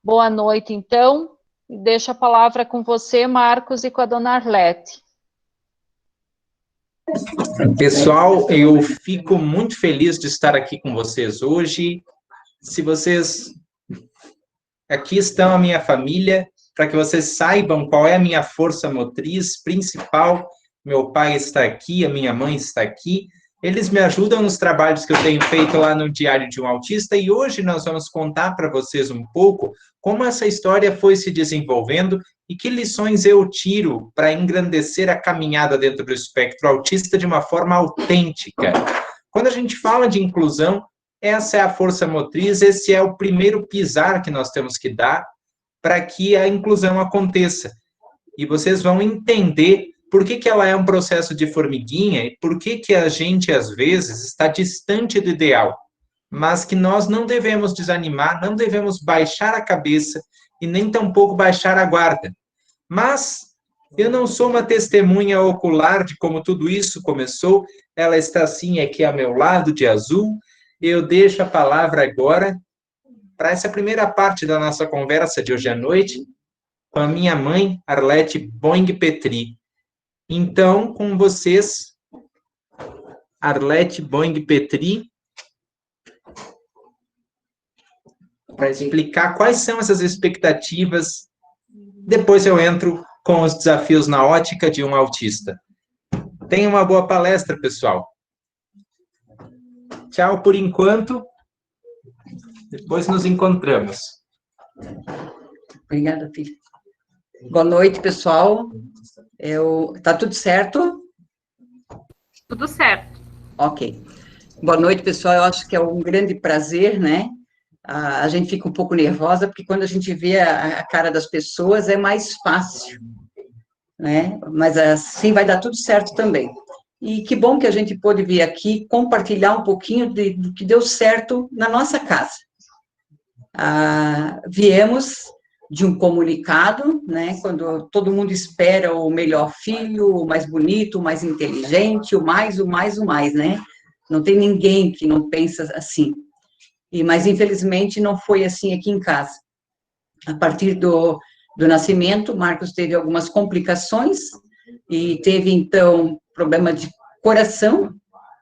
Boa noite, então. Deixo a palavra com você, Marcos, e com a dona Arlete. Pessoal, eu fico muito feliz de estar aqui com vocês hoje. Se vocês... Aqui estão a minha família, para que vocês saibam qual é a minha força motriz principal. Meu pai está aqui, a minha mãe está aqui. Eles me ajudam nos trabalhos que eu tenho feito lá no Diário de um Autista, e hoje nós vamos contar para vocês um pouco como essa história foi se desenvolvendo e que lições eu tiro para engrandecer a caminhada dentro do espectro autista de uma forma autêntica. Quando a gente fala de inclusão, essa é a força motriz, esse é o primeiro pisar que nós temos que dar para que a inclusão aconteça. E vocês vão entender por que ela é um processo de formiguinha e por que a gente, às vezes, está distante do ideal. Mas que nós não devemos desanimar, não devemos baixar a cabeça e nem tampouco baixar a guarda. Mas eu não sou uma testemunha ocular de como tudo isso começou. Ela está assim aqui ao meu lado, de azul. Eu deixo a palavra agora para essa primeira parte da nossa conversa de hoje à noite com a minha mãe, Arlete Boing Petri. Então, com vocês, Arlete Boing Petri, para explicar quais são essas expectativas. Depois eu entro com os desafios na ótica de um autista. Tenha uma boa palestra, pessoal. Tchau por enquanto. Depois nos encontramos. Obrigada, filha. Boa noite, pessoal. Tá tudo certo? Tudo certo. Ok. Boa noite, pessoal. Eu acho que é um grande prazer, né? A gente fica um pouco nervosa, porque quando a gente vê a cara das pessoas é mais fácil, né? Mas assim vai dar tudo certo também. E que bom que a gente pôde vir aqui compartilhar um pouquinho do que deu certo na nossa casa. Viemos de um comunicado, né, quando todo mundo espera o melhor filho, o mais bonito, o mais inteligente, o mais, né? Não tem ninguém que não pensa assim. Mas, infelizmente, não foi assim aqui em casa. A partir do nascimento, Marcos teve algumas complicações e teve, então, problema de coração,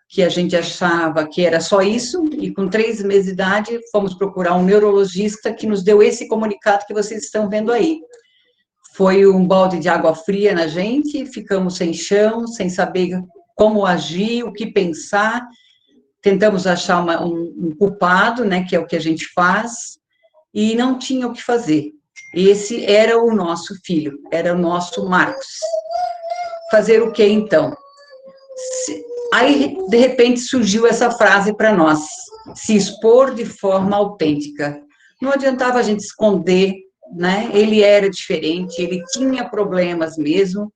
que a gente achava que era só isso, e com 3 meses de idade, fomos procurar um neurologista que nos deu esse comunicado que vocês estão vendo aí. Foi um balde de água fria na gente, ficamos sem chão, sem saber como agir, o que pensar, tentamos achar um culpado, né, que é o que a gente faz, e não tinha o que fazer. Esse era o nosso filho, era o nosso Marcos. Fazer o que, então? Aí, de repente, surgiu essa frase para nós: se expor de forma autêntica. Não adiantava a gente esconder, né? Ele era diferente, ele tinha problemas mesmo,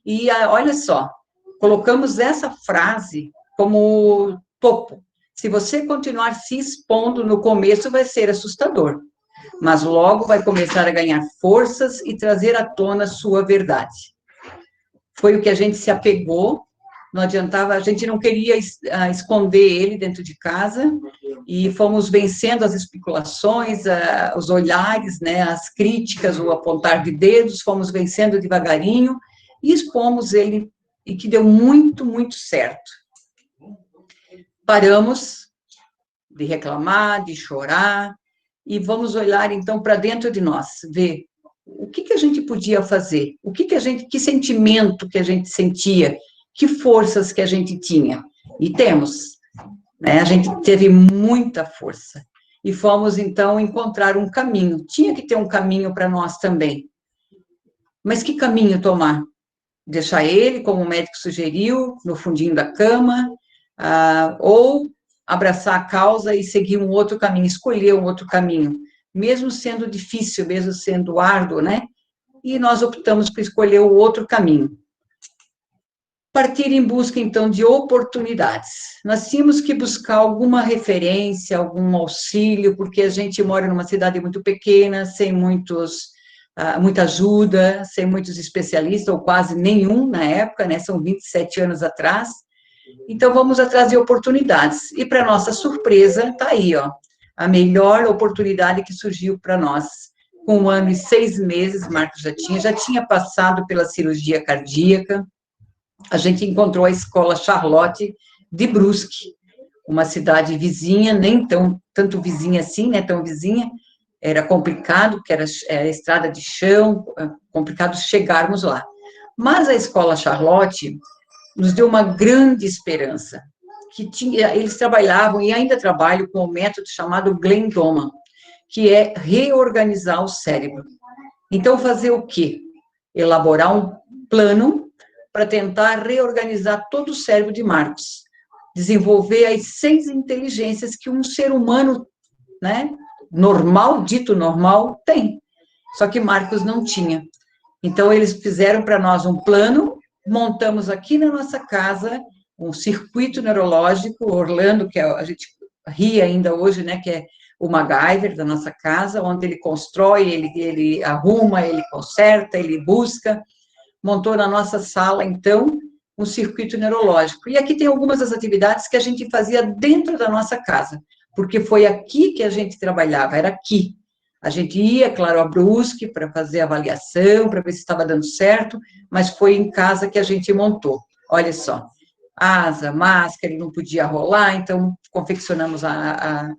e olha só, colocamos essa frase como topo. Se você continuar se expondo no começo, vai ser assustador, mas logo vai começar a ganhar forças e trazer à tona a sua verdade. Foi o que a gente se apegou. Não adiantava, a gente não queria esconder ele dentro de casa, e fomos vencendo as especulações, os olhares, né, as críticas, o apontar de dedos, fomos vencendo devagarinho, e expomos ele, e que deu muito, muito certo. Paramos de reclamar, de chorar, e vamos olhar, então, para dentro de nós, ver o que a gente podia fazer, que sentimento que a gente sentia, que forças que a gente tinha, e temos, né? A gente teve muita força, e fomos, então, encontrar um caminho. Tinha que ter um caminho para nós também. Mas que caminho tomar? Deixar ele, como o médico sugeriu, no fundinho da cama, ou abraçar a causa e seguir um outro caminho, escolher um outro caminho, mesmo sendo difícil, mesmo sendo árduo, né? E nós optamos por escolher o outro caminho. Partir em busca, então, de oportunidades. Nós tínhamos que buscar alguma referência, algum auxílio, porque a gente mora numa cidade muito pequena, sem muita ajuda, sem muitos especialistas, ou quase nenhum na época, né? São 27 anos atrás. Então, vamos atrás de oportunidades. E, para nossa surpresa, está aí, ó, a melhor oportunidade que surgiu para nós. Com 1 ano e 6 meses, Marcos já tinha passado pela cirurgia cardíaca. A gente encontrou a escola Charlotte de Brusque, uma cidade vizinha, nem tanto vizinha assim, né, tão vizinha, era complicado, porque era estrada de chão, complicado chegarmos lá. Mas a escola Charlotte nos deu uma grande esperança, que eles trabalhavam, e ainda trabalham, com o método chamado Glenn Doman, que é reorganizar o cérebro. Então, fazer o quê? Elaborar um plano para tentar reorganizar todo o cérebro de Marcos, desenvolver as 6 inteligências que um ser humano, né, normal, dito normal, tem. Só que Marcos não tinha. Então, eles fizeram para nós um plano, montamos aqui na nossa casa um circuito neurológico, Orlando, que a gente ri ainda hoje, né, que é o MacGyver da nossa casa, onde ele constrói, ele arruma, ele conserta, ele busca. Montou na nossa sala, então, um circuito neurológico. E aqui tem algumas das atividades que a gente fazia dentro da nossa casa, porque foi aqui que a gente trabalhava, era aqui. A gente ia, claro, a Brusque para fazer avaliação, para ver se estava dando certo, mas foi em casa que a gente montou. Olha só, asa, máscara, ele não podia rolar, então confeccionamos a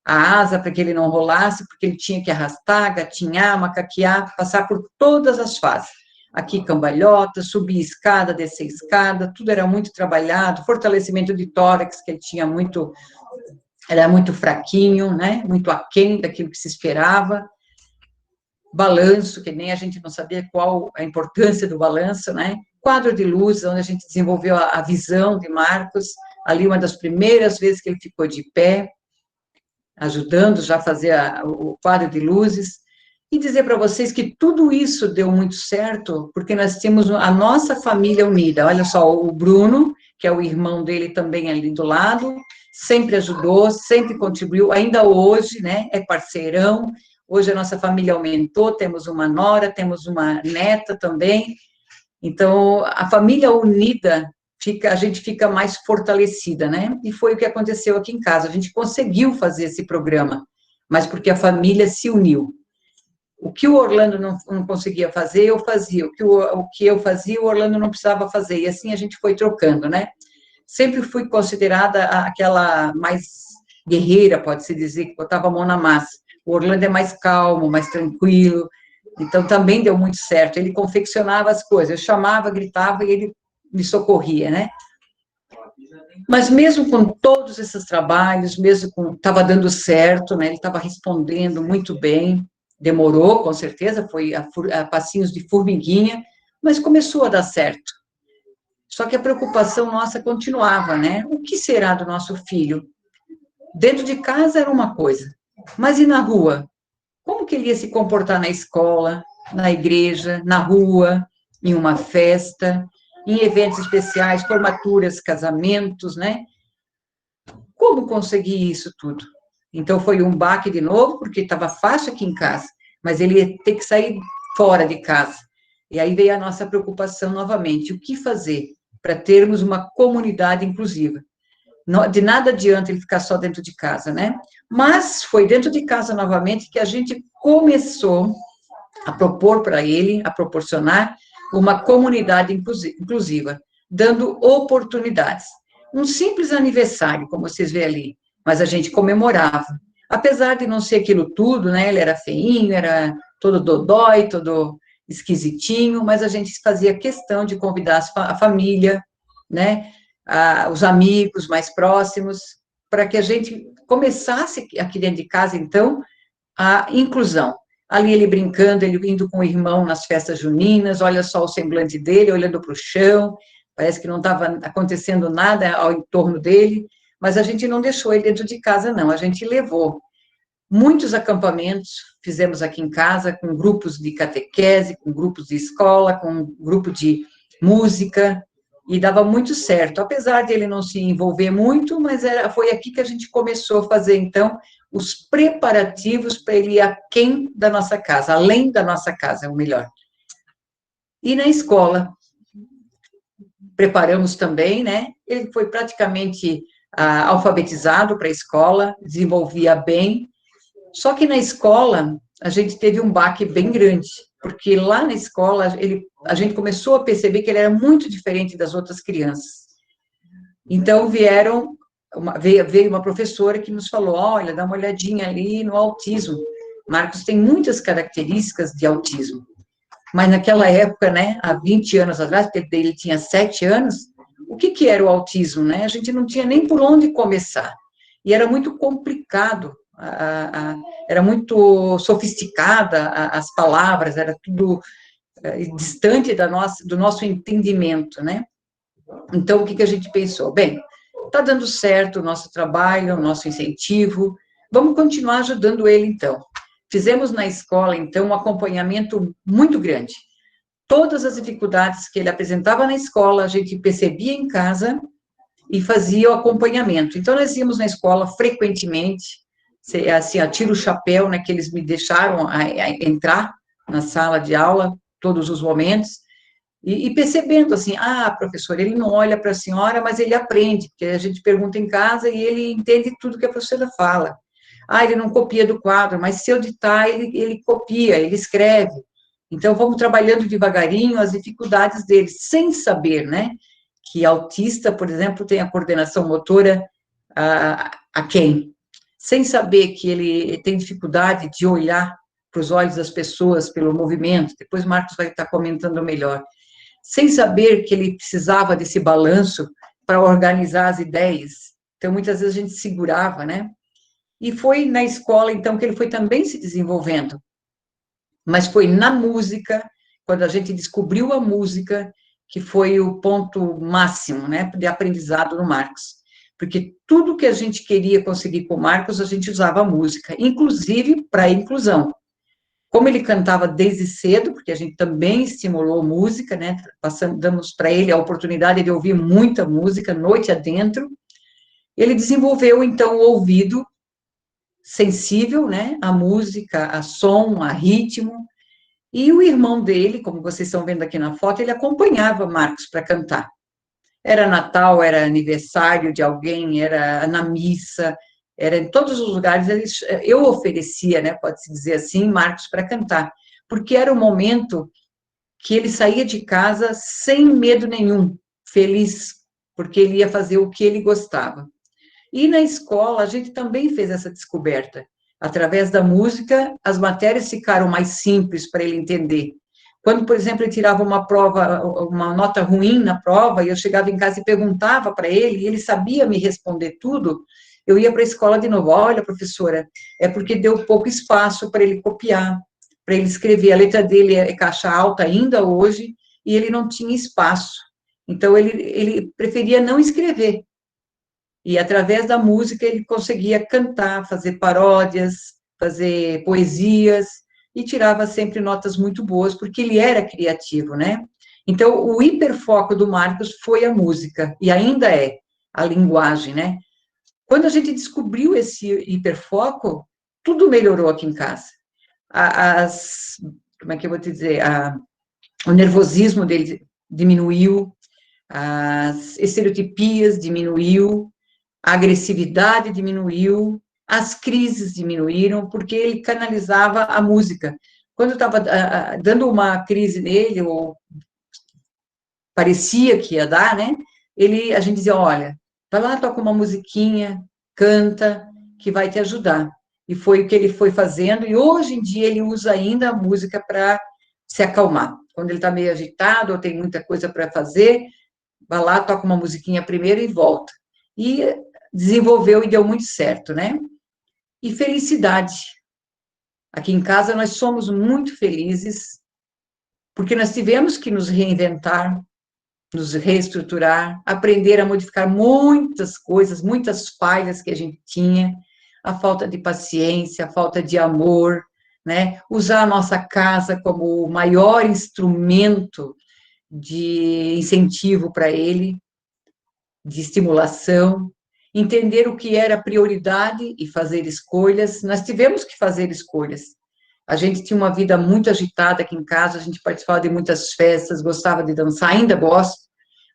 asa para que ele não rolasse, porque ele tinha que arrastar, gatinhar, macaquear, passar por todas as fases. Aqui cambalhota, subir escada, descer escada, tudo era muito trabalhado, fortalecimento de tórax, que ele tinha muito, era muito fraquinho, né, muito aquém daquilo que se esperava, balanço, que nem a gente não sabia qual a importância do balanço, né, quadro de luz, onde a gente desenvolveu a visão de Marcos, ali uma das primeiras vezes que ele ficou de pé, ajudando já a fazer o quadro de luzes, e dizer para vocês que tudo isso deu muito certo, porque nós temos a nossa família unida. Olha só, o Bruno, que é o irmão dele também ali do lado, sempre ajudou, sempre contribuiu, ainda hoje, né, é parceirão. Hoje a nossa família aumentou, temos uma nora, temos uma neta também. Então, a família unida, a gente fica mais fortalecida, né? E foi o que aconteceu aqui em casa. A gente conseguiu fazer esse programa, mas porque a família se uniu. O que o Orlando não conseguia fazer, eu fazia. O que eu fazia, o Orlando não precisava fazer. E assim a gente foi trocando, né? Sempre fui considerada aquela mais guerreira, pode-se dizer, que botava a mão na massa. O Orlando é mais calmo, mais tranquilo. Então, também deu muito certo. Ele confeccionava as coisas. Eu chamava, gritava e ele me socorria, né? Mas mesmo com todos esses trabalhos, mesmo com... Estava dando certo, né? Ele estava respondendo muito bem. Demorou, com certeza, foi a passinhos de formiguinha, mas começou a dar certo. Só que a preocupação nossa continuava, né? O que será do nosso filho? Dentro de casa era uma coisa, mas e na rua? Como que ele ia se comportar na escola, na igreja, na rua, em uma festa, em eventos especiais, formaturas, casamentos, né? Como conseguir isso tudo? Então, foi um baque de novo, porque estava fácil aqui em casa, mas ele ia ter que sair fora de casa. E aí veio a nossa preocupação novamente, o que fazer para termos uma comunidade inclusiva? De nada adianta ele ficar só dentro de casa, né? Mas foi dentro de casa novamente que a gente começou a propor para ele, a proporcionar uma comunidade inclusiva, dando oportunidades. Um simples aniversário, como vocês veem ali, mas a gente comemorava. Apesar de não ser aquilo tudo, né? Ele era feinho, era todo dodói, todo esquisitinho, mas a gente fazia questão de convidar a família, né? Os amigos mais próximos, para que a gente começasse aqui dentro de casa, então, a inclusão. Ali ele brincando, ele indo com o irmão nas festas juninas, olha só o semblante dele, olhando para o chão, parece que não estava acontecendo nada ao entorno dele, mas a gente não deixou ele dentro de casa, não, a gente levou. Muitos acampamentos fizemos aqui em casa, com grupos de catequese, com grupos de escola, com um grupo de música, e dava muito certo, apesar de ele não se envolver muito, mas foi aqui que a gente começou a fazer, então, os preparativos para ele ir aquém da nossa casa, além da nossa casa, é o melhor. E na escola, preparamos também, né? Ele foi praticamente alfabetizado para a escola, desenvolvia bem, só que na escola, a gente teve um baque bem grande, porque lá na escola a gente começou a perceber que ele era muito diferente das outras crianças. Então veio uma professora que nos falou, olha, dá uma olhadinha ali no autismo. Marcos tem muitas características de autismo. Mas naquela época, né, há 20 anos atrás, porque ele tinha 7 anos, o que era o autismo, né? A gente não tinha nem por onde começar. E era muito complicado, era muito sofisticada as palavras, era tudo distante do nosso entendimento, né? Então, o que a gente pensou? Bem, está dando certo o nosso trabalho, o nosso incentivo, vamos continuar ajudando ele, então. Fizemos na escola, então, um acompanhamento muito grande. Todas as dificuldades que ele apresentava na escola, a gente percebia em casa e fazia o acompanhamento. Então, nós íamos na escola frequentemente, assim, tiro o chapéu, né, que eles me deixaram entrar na sala de aula, todos os momentos, e percebendo assim, professor, ele não olha para a senhora, mas ele aprende, porque a gente pergunta em casa e ele entende tudo que a professora fala. Ele não copia do quadro, mas se eu ditar, ele copia, ele escreve. Então, vamos trabalhando devagarinho as dificuldades dele, sem saber, né, que autista, por exemplo, tem a coordenação motora aquém, sem saber que ele tem dificuldade de olhar para os olhos das pessoas pelo movimento, depois o Marcos vai estar comentando melhor, sem saber que ele precisava desse balanço para organizar as ideias. Então, muitas vezes a gente segurava, né? E foi na escola, então, que ele foi também se desenvolvendo. Mas foi na música, quando a gente descobriu a música, que foi o ponto máximo, né, de aprendizado no Marcos. Porque tudo que a gente queria conseguir com o Marcos, a gente usava a música, inclusive para a inclusão. Como ele cantava desde cedo, porque a gente também estimulou música, né, damos para ele a oportunidade de ouvir muita música, noite adentro, ele desenvolveu, então, o ouvido sensível, né, a música, a som, a ritmo, e o irmão dele, como vocês estão vendo aqui na foto, ele acompanhava Marcos para cantar. Era Natal, era aniversário de alguém, era na missa, era em todos os lugares, eu oferecia, né, pode-se dizer assim, Marcos para cantar, porque era o momento que ele saía de casa sem medo nenhum, feliz, porque ele ia fazer o que ele gostava. E na escola, a gente também fez essa descoberta. Através da música, as matérias ficaram mais simples para ele entender. Quando, por exemplo, ele tirava uma nota ruim na prova, e eu chegava em casa e perguntava para ele, e ele sabia me responder tudo, eu ia para a escola de novo. Olha, professora, é porque deu pouco espaço para ele copiar, para ele escrever. A letra dele é caixa alta ainda hoje, e ele não tinha espaço. Então, ele preferia não escrever. E, através da música, ele conseguia cantar, fazer paródias, fazer poesias, e tirava sempre notas muito boas, porque ele era criativo, né? Então, o hiperfoco do Marcos foi a música, e ainda é a linguagem, né? Quando a gente descobriu esse hiperfoco, tudo melhorou aqui em casa. Como é que eu vou te dizer? O nervosismo dele diminuiu, as estereotipias diminuiu, a agressividade diminuiu, as crises diminuíram, porque ele canalizava a música. Quando eu estava dando uma crise nele, ou parecia que ia dar, né? A gente dizia, olha, vai lá, toca uma musiquinha, canta, que vai te ajudar. E foi o que ele foi fazendo, e hoje em dia ele usa ainda a música para se acalmar. Quando ele está meio agitado, ou tem muita coisa para fazer, vai lá, toca uma musiquinha primeiro e volta. E desenvolveu e deu muito certo, né? E felicidade. Aqui em casa nós somos muito felizes, porque nós tivemos que nos reinventar, nos reestruturar, aprender a modificar muitas coisas, muitas falhas que a gente tinha, a falta de paciência, a falta de amor, né? Usar a nossa casa como o maior instrumento de incentivo para ele, de estimulação, entender o que era prioridade e fazer escolhas. Nós tivemos que fazer escolhas. A gente tinha uma vida muito agitada aqui em casa, a gente participava de muitas festas, gostava de dançar, ainda gosto,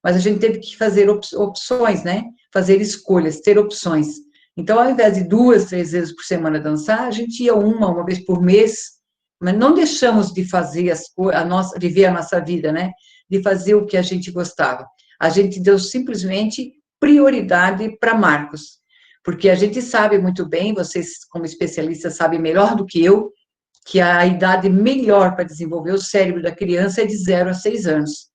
mas a gente teve que fazer opções, né? Fazer escolhas, ter opções. Então, ao invés de 2, 3 vezes por semana dançar, a gente ia uma vez por mês, mas não deixamos de fazer viver a nossa vida, né? De fazer o que a gente gostava. A gente deu simplesmente prioridade para Marcos, porque a gente sabe muito bem, vocês como especialistas sabem melhor do que eu, que a idade melhor para desenvolver o cérebro da criança é de 0 a 6 anos,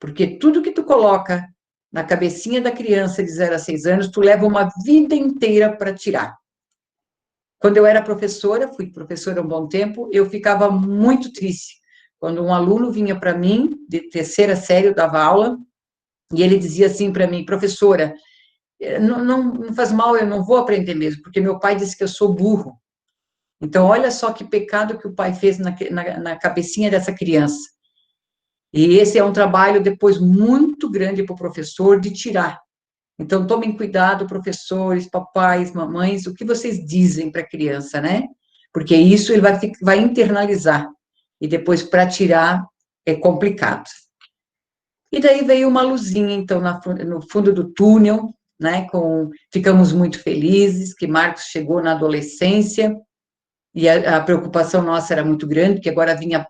porque tudo que tu coloca na cabecinha da criança de 0 a 6 anos, tu leva uma vida inteira para tirar. Quando eu era professora, fui professora um bom tempo, eu ficava muito triste quando um aluno vinha para mim, de terceira série, eu dava aula, e ele dizia assim para mim, professora, não faz mal, eu não vou aprender mesmo, porque meu pai disse que eu sou burro. Então, olha só que pecado que o pai fez na cabecinha dessa criança. E esse é um trabalho, depois, muito grande para o professor de tirar. Então, tomem cuidado, professores, papais, mamães, o que vocês dizem para a criança, né? Porque isso ele vai internalizar. E depois, para tirar, é complicado. E daí veio uma luzinha, então, no fundo do túnel, né? Ficamos muito felizes que Marcos chegou na adolescência, e a preocupação nossa era muito grande, porque agora vinha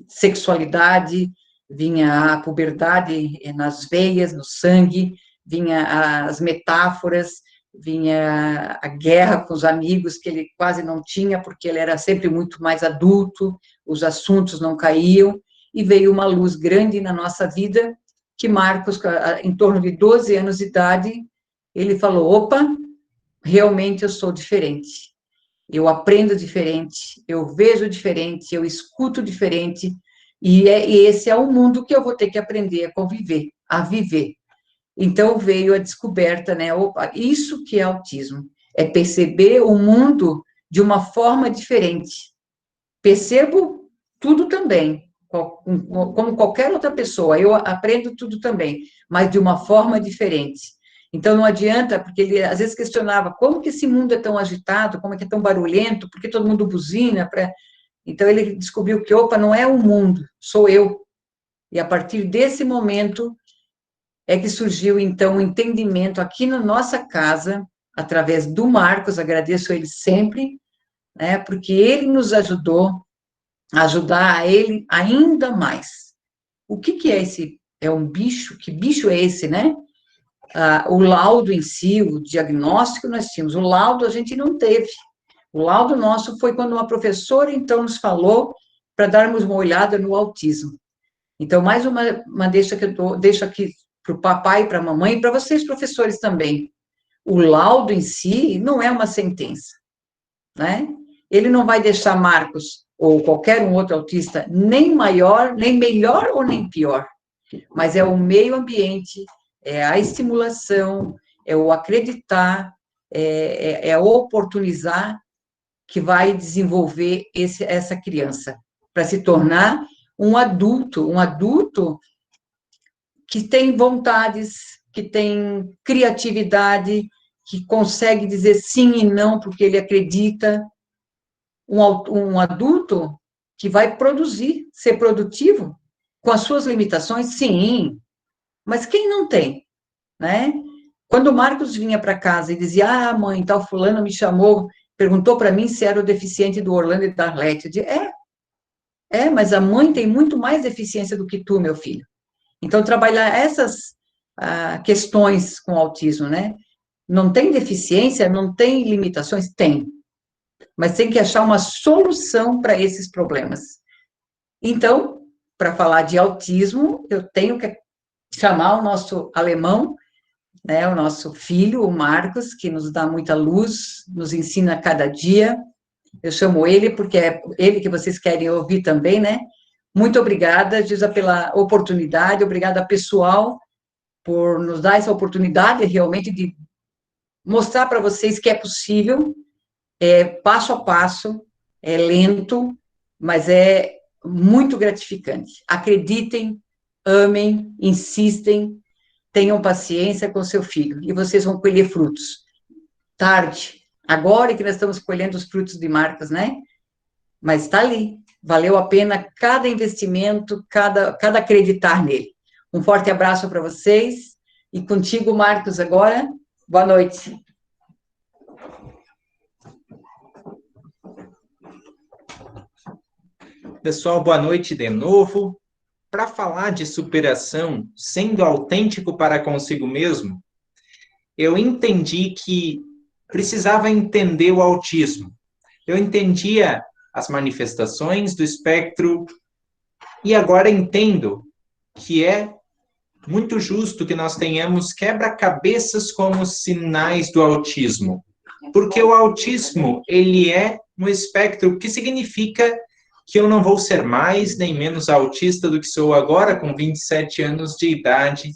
sexualidade, vinha a puberdade nas veias, no sangue, vinha as metáforas, vinha a guerra com os amigos, que ele quase não tinha, porque ele era sempre muito mais adulto, os assuntos não caíam, e veio uma luz grande na nossa vida, que Marcos, em torno de 12 anos de idade, ele falou, opa, realmente eu sou diferente. Eu aprendo diferente, eu vejo diferente, eu escuto diferente, e esse é o mundo que eu vou ter que aprender a conviver, a viver. Então, veio a descoberta, né? Opa, isso que é autismo, é perceber o mundo de uma forma diferente. Percebo tudo também, como qualquer outra pessoa, eu aprendo tudo também, mas de uma forma diferente. Então, não adianta, porque ele às vezes questionava, como que esse mundo é tão agitado, como é que é tão barulhento, por que todo mundo buzina? Então, ele descobriu que, opa, não é o mundo, sou eu. E a partir desse momento, é que surgiu, então, o entendimento aqui na nossa casa, através do Marcos, agradeço ele sempre, né, porque ele nos ajudou a ajudar a ele ainda mais. O que é esse? É um bicho? Que bicho é esse, né? O laudo em si, o diagnóstico nós tínhamos, o laudo a gente não teve. O laudo nosso foi quando uma professora, então, nos falou para darmos uma olhada no autismo. Então, mais uma deixa que eu deixo aqui para o papai e para a mamãe, e para vocês, professores, também. O laudo em si não é uma sentença, né? Ele não vai deixar Marcos, ou qualquer um outro autista, nem maior, nem melhor ou nem pior, mas é o meio ambiente, é a estimulação, é o acreditar, é oportunizar que vai desenvolver essa criança, para se tornar um adulto que tem vontades, que tem criatividade, que consegue dizer sim e não porque ele acredita, um adulto que vai produzir, ser produtivo, com as suas limitações, sim, mas quem não tem, né? Quando o Marcos vinha para casa e dizia, mãe, tal fulano me chamou, perguntou para mim se era o deficiente do Orlando e da Arlete, eu dizia, mas a mãe tem muito mais deficiência do que tu, meu filho. Então, trabalhar essas questões com autismo, né? Não tem deficiência, não tem limitações? Tem. Mas tem que achar uma solução para esses problemas. Então, para falar de autismo, eu tenho que chamar o nosso alemão, né, o nosso filho, o Marcos, que nos dá muita luz, nos ensina a cada dia. Eu chamo ele porque é ele que vocês querem ouvir também, né? Muito obrigada, Gisa, pela oportunidade, obrigada, pessoal, por nos dar essa oportunidade realmente de mostrar para vocês que é possível, passo a passo, é lento, mas é muito gratificante. Acreditem, amem, insistem, tenham paciência com seu filho, e vocês vão colher frutos. Tarde, agora que nós estamos colhendo os frutos de Marcos, né? Mas está ali, valeu a pena cada investimento, cada acreditar nele. Um forte abraço para vocês, e contigo, Marcos, agora, boa noite. Pessoal, boa noite de novo. Para falar de superação, sendo autêntico para consigo mesmo, eu entendi que precisava entender o autismo. Eu entendia as manifestações do espectro e agora entendo que é muito justo que nós tenhamos quebra-cabeças como sinais do autismo. Porque o autismo, ele é um espectro que significa que eu não vou ser mais nem menos autista do que sou agora, com 27 anos de idade.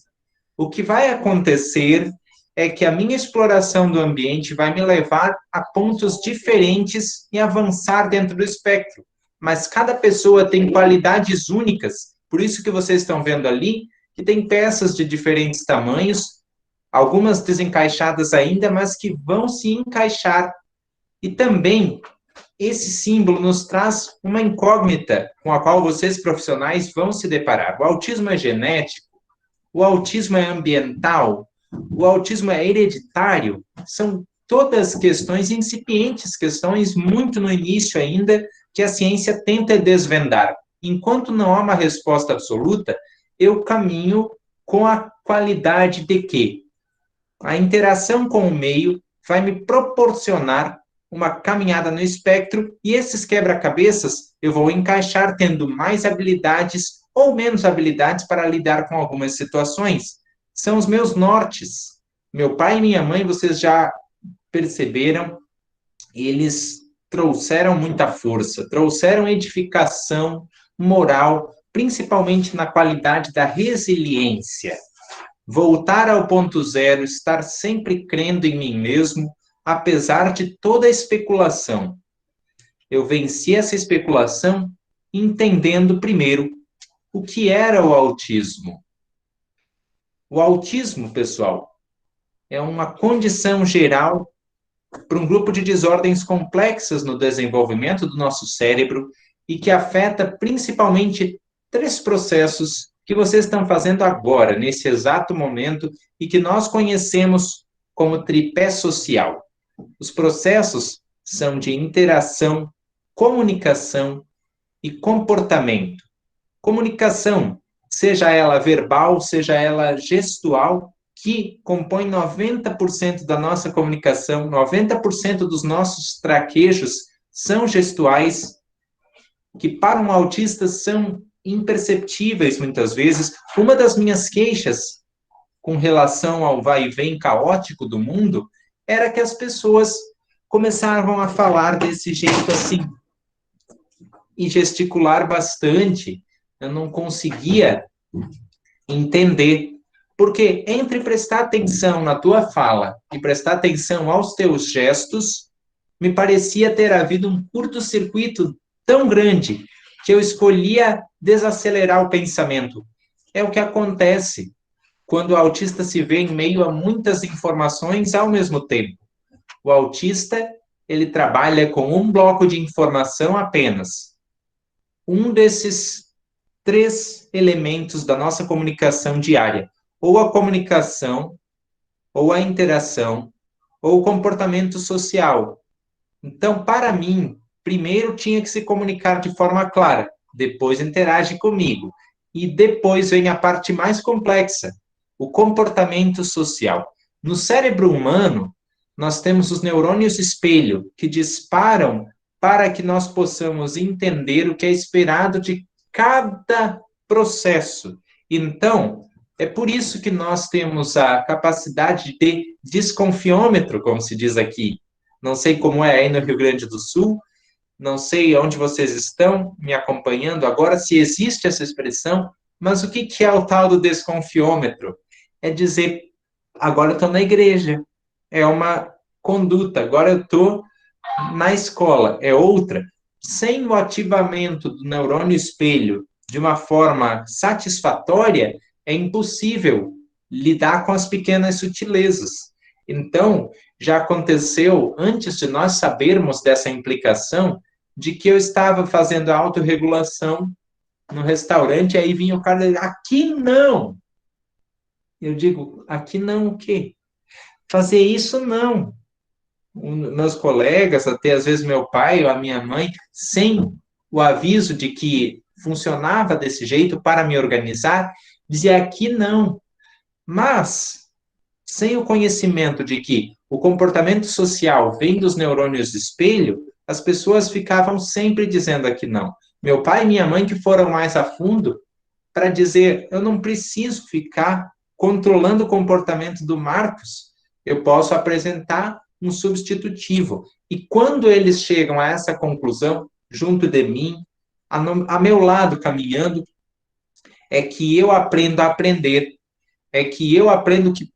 O que vai acontecer é que a minha exploração do ambiente vai me levar a pontos diferentes e avançar dentro do espectro. Mas cada pessoa tem qualidades únicas, por isso que vocês estão vendo ali, que tem peças de diferentes tamanhos, algumas desencaixadas ainda, mas que vão se encaixar. E também, esse símbolo nos traz uma incógnita com a qual vocês profissionais vão se deparar. O autismo é genético? O autismo é ambiental? O autismo é hereditário? São todas questões incipientes, questões muito no início ainda, que a ciência tenta desvendar. Enquanto não há uma resposta absoluta, eu caminho com a qualidade de que a interação com o meio vai me proporcionar uma caminhada no espectro e esses quebra-cabeças eu vou encaixar tendo mais habilidades ou menos habilidades para lidar com algumas situações. São os meus nortes. Meu pai e minha mãe, vocês já perceberam, eles trouxeram muita força, trouxeram edificação moral, principalmente na qualidade da resiliência. Voltar ao ponto zero, estar sempre crendo em mim mesmo, apesar de toda a especulação. Eu venci essa especulação entendendo primeiro o que era o autismo. O autismo, pessoal, é uma condição geral para um grupo de desordens complexas no desenvolvimento do nosso cérebro e que afeta principalmente 3 processos que vocês estão fazendo agora, nesse exato momento, e que nós conhecemos como tripé social. Os processos são de interação, comunicação e comportamento. Comunicação, seja ela verbal, seja ela gestual, que compõe 90% da nossa comunicação, 90% dos nossos traquejos são gestuais, que para um autista são imperceptíveis muitas vezes. Uma das minhas queixas com relação ao vai e vem caótico do mundo era que as pessoas começavam a falar desse jeito assim e gesticular bastante. Eu não conseguia entender, porque entre prestar atenção na tua fala e prestar atenção aos teus gestos, me parecia ter havido um curto-circuito tão grande que eu escolhia desacelerar o pensamento. É o que acontece quando o autista se vê em meio a muitas informações ao mesmo tempo. O autista, ele trabalha com um bloco de informação apenas. Um desses 3 elementos da nossa comunicação diária, ou a comunicação, ou a interação, ou o comportamento social. Então, para mim, primeiro tinha que se comunicar de forma clara, depois interage comigo, e depois vem a parte mais complexa, o comportamento social. No cérebro humano, nós temos os neurônios espelho, que disparam para que nós possamos entender o que é esperado de cada processo. Então, é por isso que nós temos a capacidade de desconfiômetro, como se diz aqui. Não sei como é aí no Rio Grande do Sul, não sei onde vocês estão me acompanhando agora, se existe essa expressão, mas o que é o tal do desconfiômetro? É dizer, agora eu estou na igreja, é uma conduta, agora eu estou na escola, é outra. Sem o ativamento do neurônio espelho de uma forma satisfatória, é impossível lidar com as pequenas sutilezas. Então, já aconteceu, antes de nós sabermos dessa implicação, de que eu estava fazendo a autorregulação no restaurante, aí vinha o cara e dizia, aqui não. Eu digo, aqui não o quê? Fazer isso não. Meus colegas, até às vezes meu pai ou a minha mãe, sem o aviso de que funcionava desse jeito para me organizar, dizia que não. Mas, sem o conhecimento de que o comportamento social vem dos neurônios de espelho, as pessoas ficavam sempre dizendo aqui não. Meu pai e minha mãe que foram mais a fundo para dizer, eu não preciso ficar controlando o comportamento do Marcos, eu posso apresentar um substitutivo. E quando eles chegam a essa conclusão, junto de mim, a meu lado, caminhando, é que eu aprendo a aprender, é que eu aprendo que,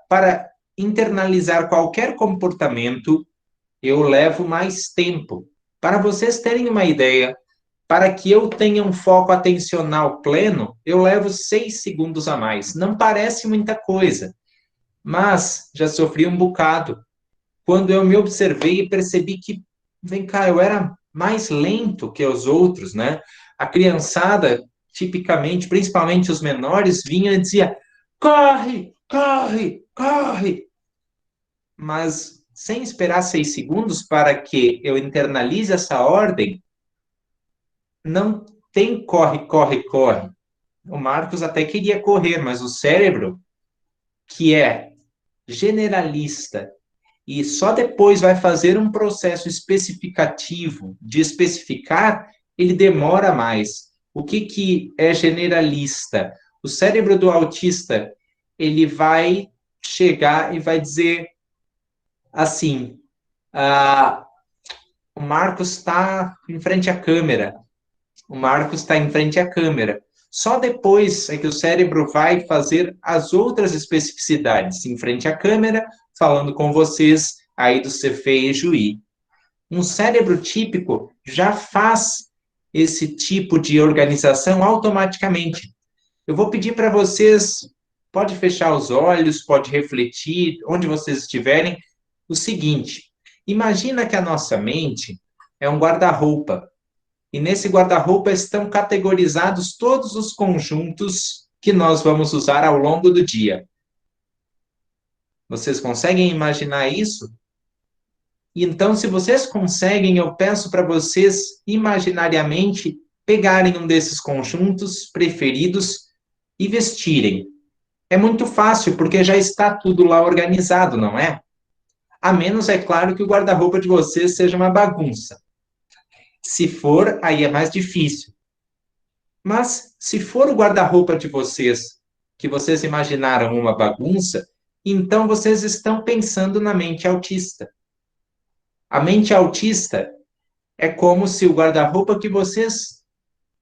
para internalizar qualquer comportamento, eu levo mais tempo. Para vocês terem uma ideia, para que eu tenha um foco atencional pleno, eu levo 6 segundos a mais. Não parece muita coisa, mas já sofri um bocado. Quando eu me observei e percebi que, vem cá, eu era mais lento que os outros, né? A criançada, tipicamente, principalmente os menores, vinha e dizia, corre, corre, corre. Mas sem esperar 6 segundos para que eu internalize essa ordem, não tem corre, corre, corre. O Marcos até queria correr, mas o cérebro, que é generalista e só depois vai fazer um processo especificativo de especificar, ele demora mais. O que é generalista? O cérebro do autista, ele vai chegar e vai dizer assim, o Marcos está em frente à câmera, o Marcos está em frente à câmera. Só depois é que o cérebro vai fazer as outras especificidades, em frente à câmera, falando com vocês aí do Cefei e Juí. Um cérebro típico já faz esse tipo de organização automaticamente. Eu vou pedir para vocês, pode fechar os olhos, pode refletir, onde vocês estiverem, o seguinte, imagina que a nossa mente é um guarda-roupa, e nesse guarda-roupa estão categorizados todos os conjuntos que nós vamos usar ao longo do dia. Vocês conseguem imaginar isso? E então, se vocês conseguem, eu peço para vocês, imaginariamente, pegarem um desses conjuntos preferidos e vestirem. É muito fácil, porque já está tudo lá organizado, não é? A menos, é claro, que o guarda-roupa de vocês seja uma bagunça. Se for, aí é mais difícil. Mas, se for o guarda-roupa de vocês, que vocês imaginaram uma bagunça, então vocês estão pensando na mente autista. A mente autista é como se o guarda-roupa que vocês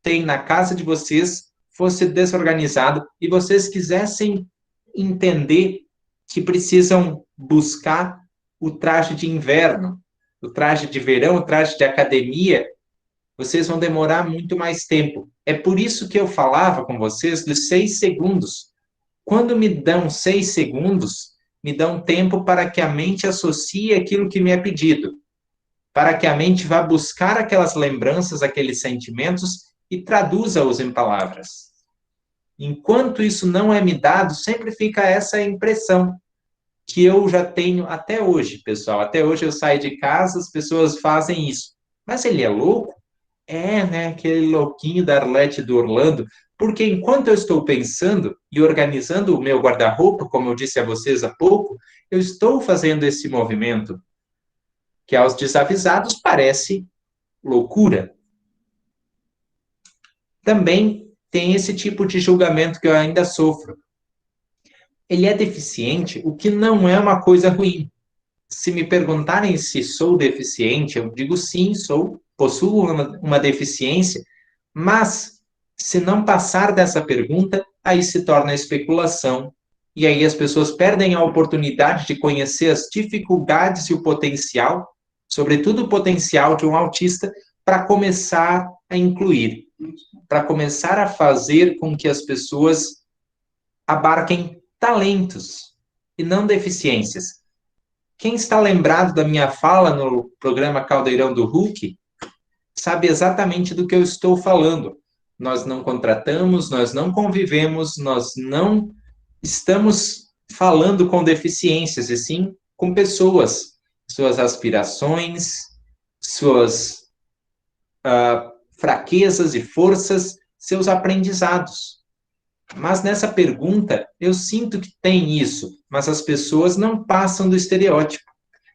têm na casa de vocês fosse desorganizado e vocês quisessem entender que precisam buscar o traje de inverno, o traje de verão, o traje de academia, vocês vão demorar muito mais tempo. É por isso que eu falava com vocês de 6 segundos. Quando me dão 6 segundos, me dão tempo para que a mente associe aquilo que me é pedido, para que a mente vá buscar aquelas lembranças, aqueles sentimentos e traduza-os em palavras. Enquanto isso não é me dado, sempre fica essa impressão que eu já tenho até hoje, pessoal. Até hoje eu saio de casa, as pessoas fazem isso. Mas ele é louco? É, né? Aquele louquinho da Arlete do Orlando. Porque enquanto eu estou pensando e organizando o meu guarda-roupa, como eu disse a vocês há pouco, eu estou fazendo esse movimento que aos desavisados parece loucura. Também tem esse tipo de julgamento que eu ainda sofro. Ele é deficiente, o que não é uma coisa ruim. Se me perguntarem se sou deficiente, eu digo sim, possuo uma deficiência, mas se não passar dessa pergunta, aí se torna especulação. E aí as pessoas perdem a oportunidade de conhecer as dificuldades e o potencial, sobretudo o potencial de um autista, para começar a incluir, para começar a fazer com que as pessoas abarquem talentos e não deficiências. Quem está lembrado da minha fala no programa Caldeirão do Hulk, sabe exatamente do que eu estou falando. Nós não contratamos, nós não convivemos, nós não estamos falando com deficiências, e sim com pessoas, suas aspirações, suas fraquezas e forças, seus aprendizados. Mas nessa pergunta, eu sinto que tem isso, mas as pessoas não passam do estereótipo.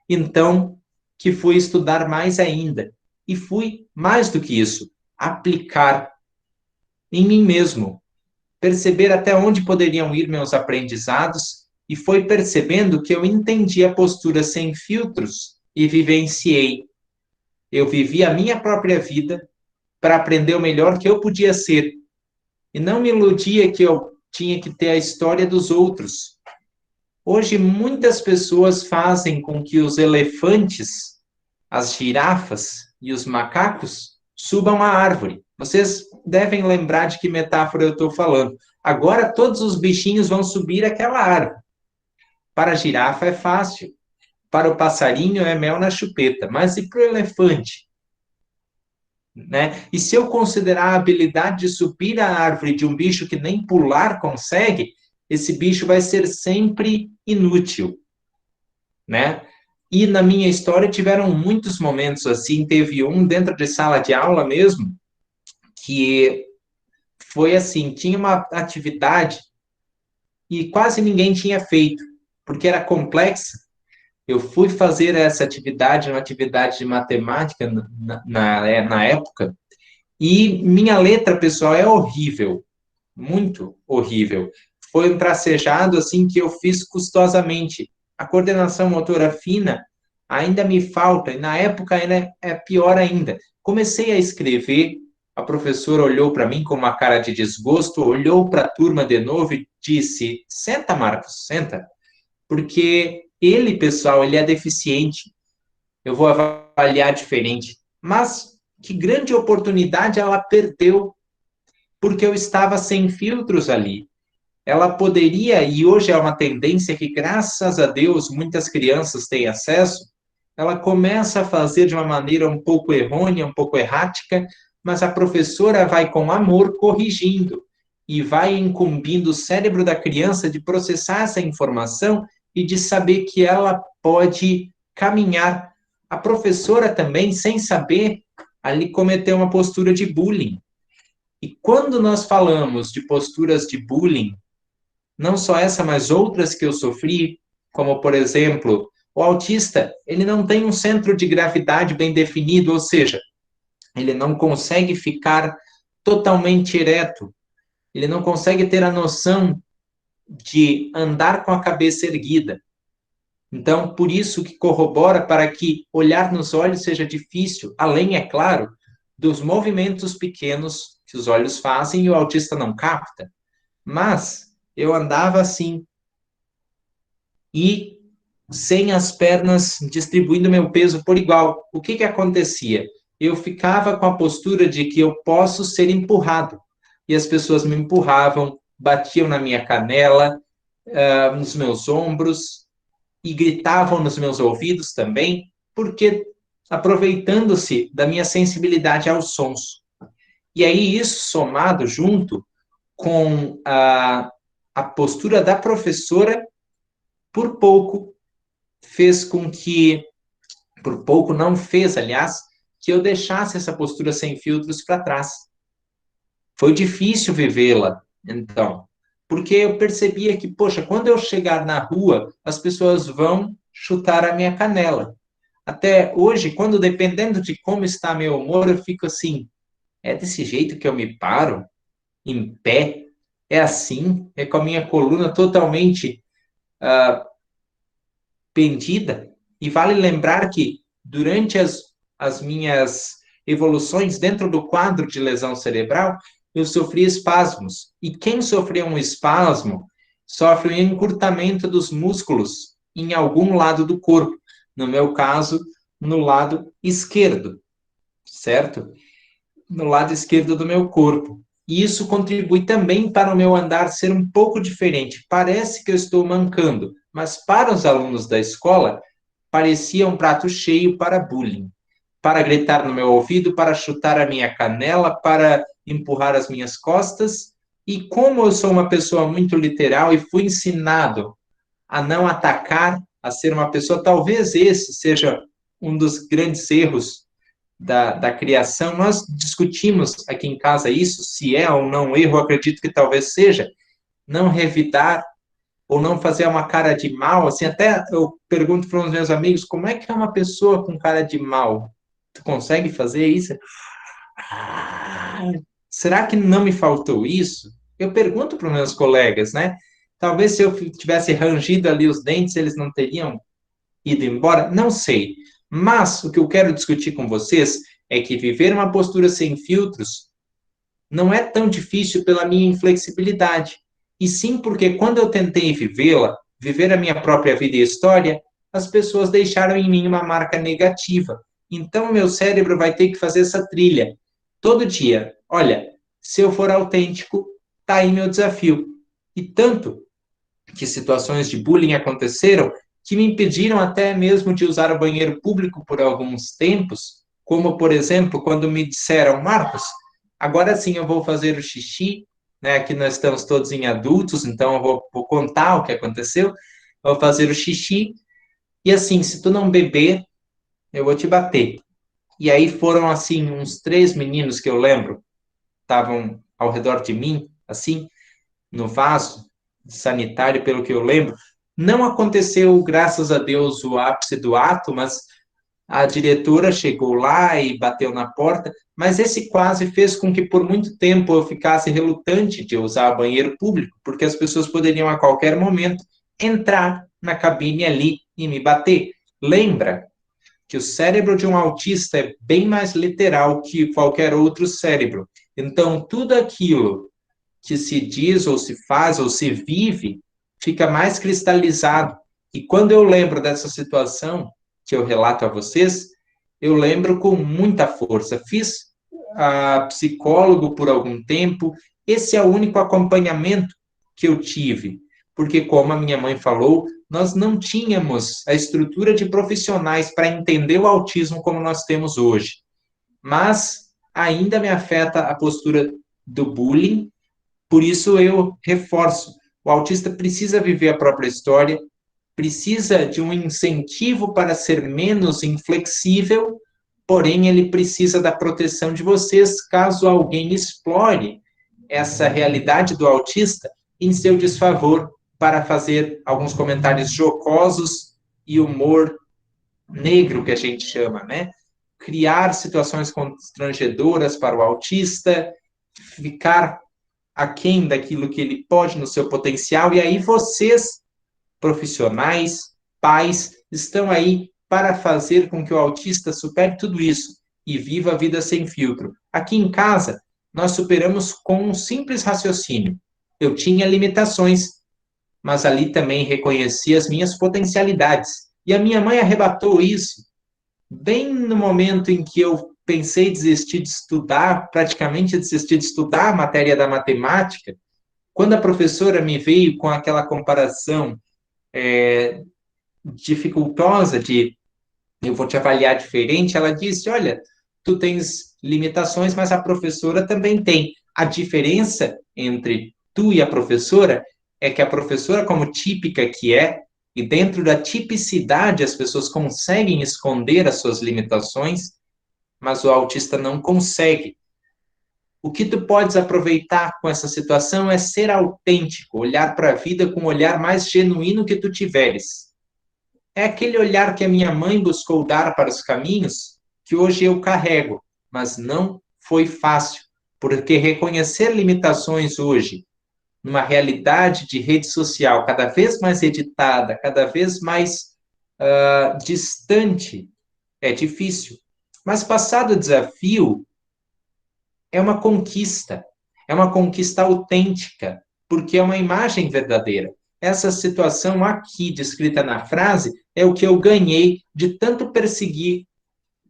Então, que fui estudar mais ainda. E fui, mais do que isso, aplicar em mim mesmo, perceber até onde poderiam ir meus aprendizados, e foi percebendo que eu entendi a postura sem filtros e vivenciei. Eu vivi a minha própria vida para aprender o melhor que eu podia ser. E não me iludia que eu tinha que ter a história dos outros. Hoje, muitas pessoas fazem com que os elefantes, as girafas e os macacos subam a árvore. Vocês devem lembrar de que metáfora eu estou falando. Agora, todos os bichinhos vão subir aquela árvore. Para a girafa é fácil. Para o passarinho é mel na chupeta. Mas e para o elefante? Né? E se eu considerar a habilidade de subir a árvore de um bicho que nem pular consegue, esse bicho vai ser sempre inútil, né? E na minha história tiveram muitos momentos assim, teve um dentro de sala de aula mesmo, que foi assim, tinha uma atividade e quase ninguém tinha feito, porque era complexa. Eu fui fazer essa atividade, uma atividade de matemática na época, e minha letra, pessoal, é horrível, muito horrível. Foi um tracejado assim que eu fiz custosamente. A coordenação motora fina ainda me falta, e na época ainda é pior ainda. Comecei a escrever, a professora olhou para mim com uma cara de desgosto, olhou para a turma de novo e disse: senta, Marcos, senta. Porque ele, pessoal, ele é deficiente. Eu vou avaliar diferente. Mas que grande oportunidade ela perdeu, porque eu estava sem filtros ali. Ela poderia, e hoje é uma tendência que, graças a Deus, muitas crianças têm acesso, ela começa a fazer de uma maneira um pouco errônea, um pouco errática, mas a professora vai com amor corrigindo e vai incumbindo o cérebro da criança de processar essa informação e de saber que ela pode caminhar. A professora também, sem saber, ali cometeu uma postura de bullying. E quando nós falamos de posturas de bullying, não só essa, mas outras que eu sofri, como, por exemplo, o autista, ele não tem um centro de gravidade bem definido, ou seja, ele não consegue ficar totalmente ereto, ele não consegue ter a noção de andar com a cabeça erguida. Então, por isso que corrobora para que olhar nos olhos seja difícil, além, é claro, dos movimentos pequenos que os olhos fazem e o autista não capta. Mas eu andava assim e sem as pernas distribuindo meu peso por igual. O que acontecia? Eu ficava com a postura de que eu posso ser empurrado. E as pessoas me empurravam, batiam na minha canela, nos meus ombros, e gritavam nos meus ouvidos também, porque aproveitando-se da minha sensibilidade aos sons. E aí isso somado junto com a postura da professora, por pouco fez com que, por pouco não fez, aliás, que eu deixasse essa postura sem filtros para trás. Foi difícil vivê-la, então, porque eu percebia que, poxa, quando eu chegar na rua, as pessoas vão chutar a minha canela. Até hoje, quando dependendo de como está meu humor, eu fico assim, é desse jeito que eu me paro? Em pé? É assim? É com a minha coluna totalmente pendida? E vale lembrar que, durante as minhas evoluções dentro do quadro de lesão cerebral, eu sofri espasmos. E quem sofreu um espasmo sofre um encurtamento dos músculos em algum lado do corpo. No meu caso, no lado esquerdo, certo? No lado esquerdo do meu corpo. E isso contribui também para o meu andar ser um pouco diferente. Parece que eu estou mancando, mas para os alunos da escola, parecia um prato cheio para bullying. Para gritar no meu ouvido, para chutar a minha canela, para empurrar as minhas costas. E como eu sou uma pessoa muito literal e fui ensinado a não atacar, a ser uma pessoa, talvez esse seja um dos grandes erros da criação, nós discutimos aqui em casa isso, se é ou não erro, acredito que talvez seja, não revidar ou não fazer uma cara de mal, assim, até eu pergunto para os meus amigos, como é que é uma pessoa com cara de mal? Tu consegue fazer isso? Será que não me faltou isso? Eu pergunto para os meus colegas, né? Talvez se eu tivesse rangido ali os dentes, eles não teriam ido embora? Não sei. Mas o que eu quero discutir com vocês é que viver uma postura sem filtros não é tão difícil pela minha inflexibilidade, e sim porque quando eu tentei vivê-la, viver a minha própria vida e história, as pessoas deixaram em mim uma marca negativa. Então, meu cérebro vai ter que fazer essa trilha todo dia. Olha, se eu for autêntico, tá aí meu desafio. E tanto que situações de bullying aconteceram que me impediram até mesmo de usar o banheiro público por alguns tempos, como, por exemplo, quando me disseram, Marcos, agora sim eu vou fazer o xixi, né? Aqui nós estamos todos em adultos, então eu vou contar o que aconteceu, eu vou fazer o xixi, e assim, se tu não beber, eu vou te bater. E aí foram, assim, uns 3 meninos que eu lembro, estavam ao redor de mim, assim, no vaso sanitário, pelo que eu lembro. Não aconteceu, graças a Deus, o ápice do ato, mas a diretora chegou lá e bateu na porta, mas esse quase fez com que por muito tempo eu ficasse relutante de usar o banheiro público, porque as pessoas poderiam a qualquer momento entrar na cabine ali e me bater. Lembra que o cérebro de um autista é bem mais literal que qualquer outro cérebro. Então, tudo aquilo que se diz ou se faz ou se vive fica mais cristalizado. E quando eu lembro dessa situação que eu relato a vocês, eu lembro com muita força. Fiz psicólogo por algum tempo, esse é o único acompanhamento que eu tive, porque como a minha mãe falou, nós não tínhamos a estrutura de profissionais para entender o autismo como nós temos hoje. Mas ainda me afeta a postura do bullying, por isso eu reforço, o autista precisa viver a própria história, precisa de um incentivo para ser menos inflexível, porém ele precisa da proteção de vocês caso alguém explore essa realidade do autista em seu desfavor para fazer alguns comentários jocosos e humor negro, que a gente chama, né? Criar situações constrangedoras para o autista, ficar aquém daquilo que ele pode no seu potencial, e aí vocês, profissionais, pais, estão aí para fazer com que o autista supere tudo isso e viva a vida sem filtro. Aqui em casa, nós superamos com um simples raciocínio. Eu tinha limitações, mas ali também reconheci as minhas potencialidades. E a minha mãe arrebatou isso bem no momento em que eu pensei em desistir de estudar, praticamente desistir de estudar a matéria da matemática, quando a professora me veio com aquela comparação dificultosa de eu vou te avaliar diferente, ela disse, olha, tu tens limitações, mas a professora também tem. A diferença entre tu e a professora é que a professora, como típica que é, e dentro da tipicidade as pessoas conseguem esconder as suas limitações, mas o autista não consegue. O que tu podes aproveitar com essa situação é ser autêntico, olhar para a vida com o olhar mais genuíno que tu tiveres. É aquele olhar que a minha mãe buscou dar para os caminhos que hoje eu carrego, mas não foi fácil, porque reconhecer limitações hoje, numa realidade de rede social cada vez mais editada, cada vez mais distante, é difícil. Mas passado o desafio, é uma conquista autêntica, porque é uma imagem verdadeira. Essa situação aqui, descrita na frase, é o que eu ganhei de tanto perseguir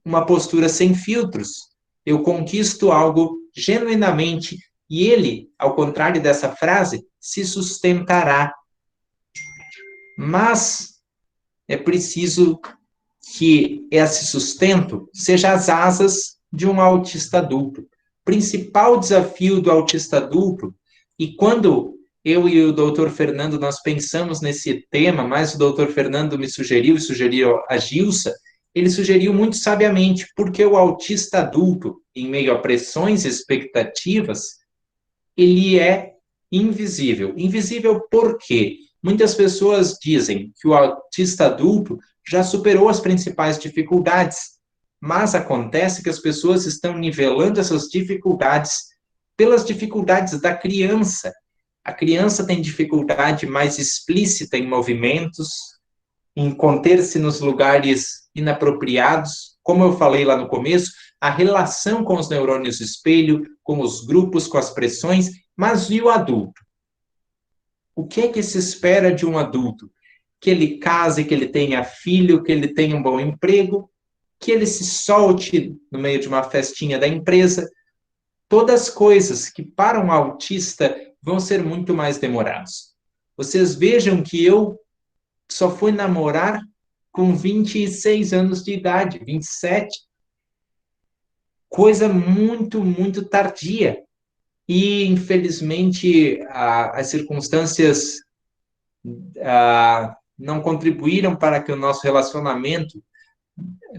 uma postura sem filtros. Eu conquisto algo genuinamente e ele, ao contrário dessa frase, se sustentará. Mas é preciso que esse sustento seja as asas de um autista adulto. Principal desafio do autista adulto, e quando eu e o doutor Fernando, nós pensamos nesse tema, mas o doutor Fernando me sugeriu, e sugeriu a Gilsa, ele sugeriu muito sabiamente, porque o autista adulto, em meio a pressões e expectativas, ele é invisível. Invisível por quê? Muitas pessoas dizem que o autista adulto já superou as principais dificuldades, mas acontece que as pessoas estão nivelando essas dificuldades pelas dificuldades da criança. A criança tem dificuldade mais explícita em movimentos, em conter-se nos lugares inapropriados. Como eu falei lá no começo, a relação com os neurônios espelho, com os grupos, com as pressões, mas e o adulto? O que é que se espera de um adulto? Que ele case, que ele tenha filho, que ele tenha um bom emprego, que ele se solte no meio de uma festinha da empresa. Todas coisas que para um autista vão ser muito mais demorados. Vocês vejam que eu só fui namorar com 26 anos de idade, 27. Coisa muito, muito tardia. E, infelizmente, as circunstâncias não contribuíram para que o nosso relacionamento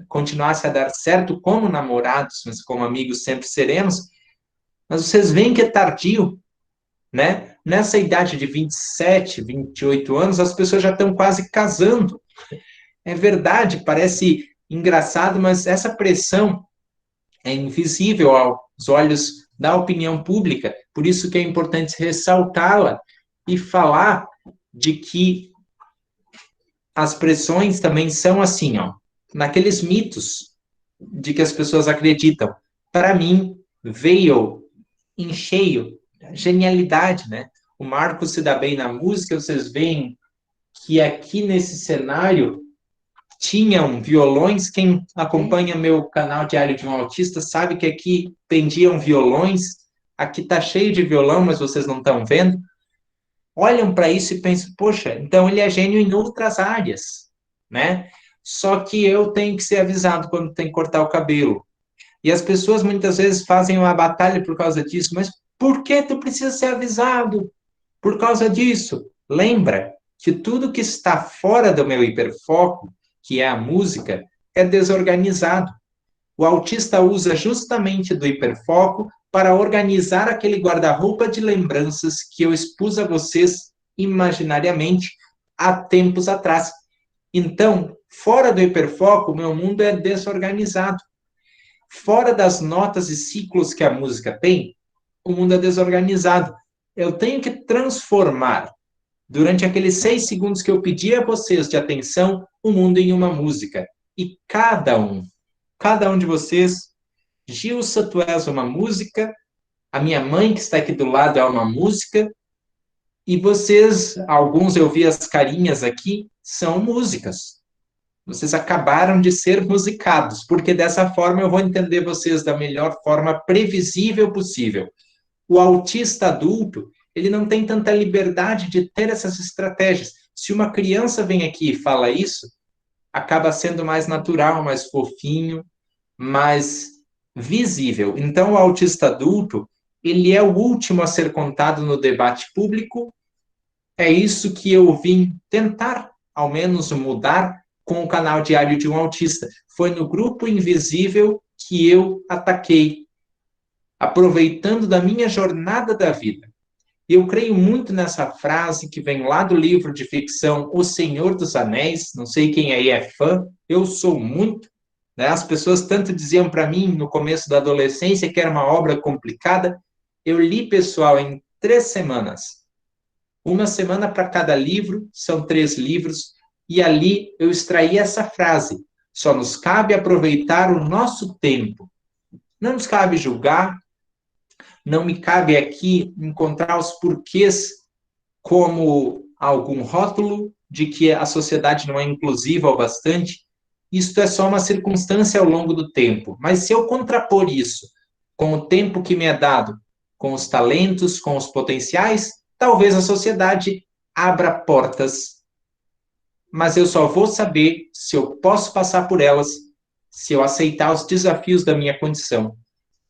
continuasse a dar certo como namorados, mas como amigos sempre seremos. Mas vocês veem que é tardio, né? Nessa idade de 27, 28 anos, as pessoas já estão quase casando. É verdade, parece engraçado, mas essa pressão é invisível aos olhos da opinião pública, por isso que é importante ressaltá-la e falar de que as pressões também são assim, ó, naqueles mitos de que as pessoas acreditam. Para mim, veio em cheio genialidade, né? O Marcos se dá bem na música, vocês veem que aqui nesse cenário tinham violões. Quem acompanha meu canal Diário de um Autista sabe que aqui pendiam violões. Aqui tá cheio de violão, mas vocês não estão vendo. Olham para isso e pensam, poxa, então ele é gênio em outras áreas, né? Só que eu tenho que ser avisado quando tem que cortar o cabelo. E as pessoas muitas vezes fazem uma batalha por causa disso, mas por que tu precisa ser avisado? Por causa disso. Lembra que tudo que está fora do meu hiperfoco, que é a música, é desorganizado. O autista usa justamente do hiperfoco para organizar aquele guarda-roupa de lembranças que eu expus a vocês imaginariamente há tempos atrás. Então, fora do hiperfoco, o meu mundo é desorganizado. Fora das notas e ciclos que a música tem, o mundo é desorganizado. Eu tenho que transformar, durante aqueles 6 segundos que eu pedi a vocês de atenção, o mundo em uma música. E cada um de vocês, Gilsa, tu és uma música, a minha mãe que está aqui do lado é uma música, e vocês, alguns eu vi as carinhas aqui, são músicas. Vocês acabaram de ser musicados, porque dessa forma eu vou entender vocês da melhor forma previsível possível. O autista adulto, ele não tem tanta liberdade de ter essas estratégias. Se uma criança vem aqui e fala isso, acaba sendo mais natural, mais fofinho, mais visível. Então, o autista adulto, ele é o último a ser contado no debate público. É isso que eu vim tentar, ao menos, mudar com o canal Diário de um Autista. Foi no grupo invisível que eu ataquei, aproveitando da minha jornada da vida. Eu creio muito nessa frase que vem lá do livro de ficção O Senhor dos Anéis. Não sei quem aí é fã, eu sou muito. Né? As pessoas tanto diziam para mim no começo da adolescência que era uma obra complicada. Eu li, pessoal, em 3 semanas. Uma semana para cada livro, são 3 livros, e ali eu extraí essa frase: só nos cabe aproveitar o nosso tempo. Não nos cabe julgar, não me cabe aqui encontrar os porquês como algum rótulo de que a sociedade não é inclusiva o bastante. Isto é só uma circunstância ao longo do tempo. Mas se eu contrapor isso com o tempo que me é dado, com os talentos, com os potenciais, talvez a sociedade abra portas. Mas eu só vou saber se eu posso passar por elas, se eu aceitar os desafios da minha condição.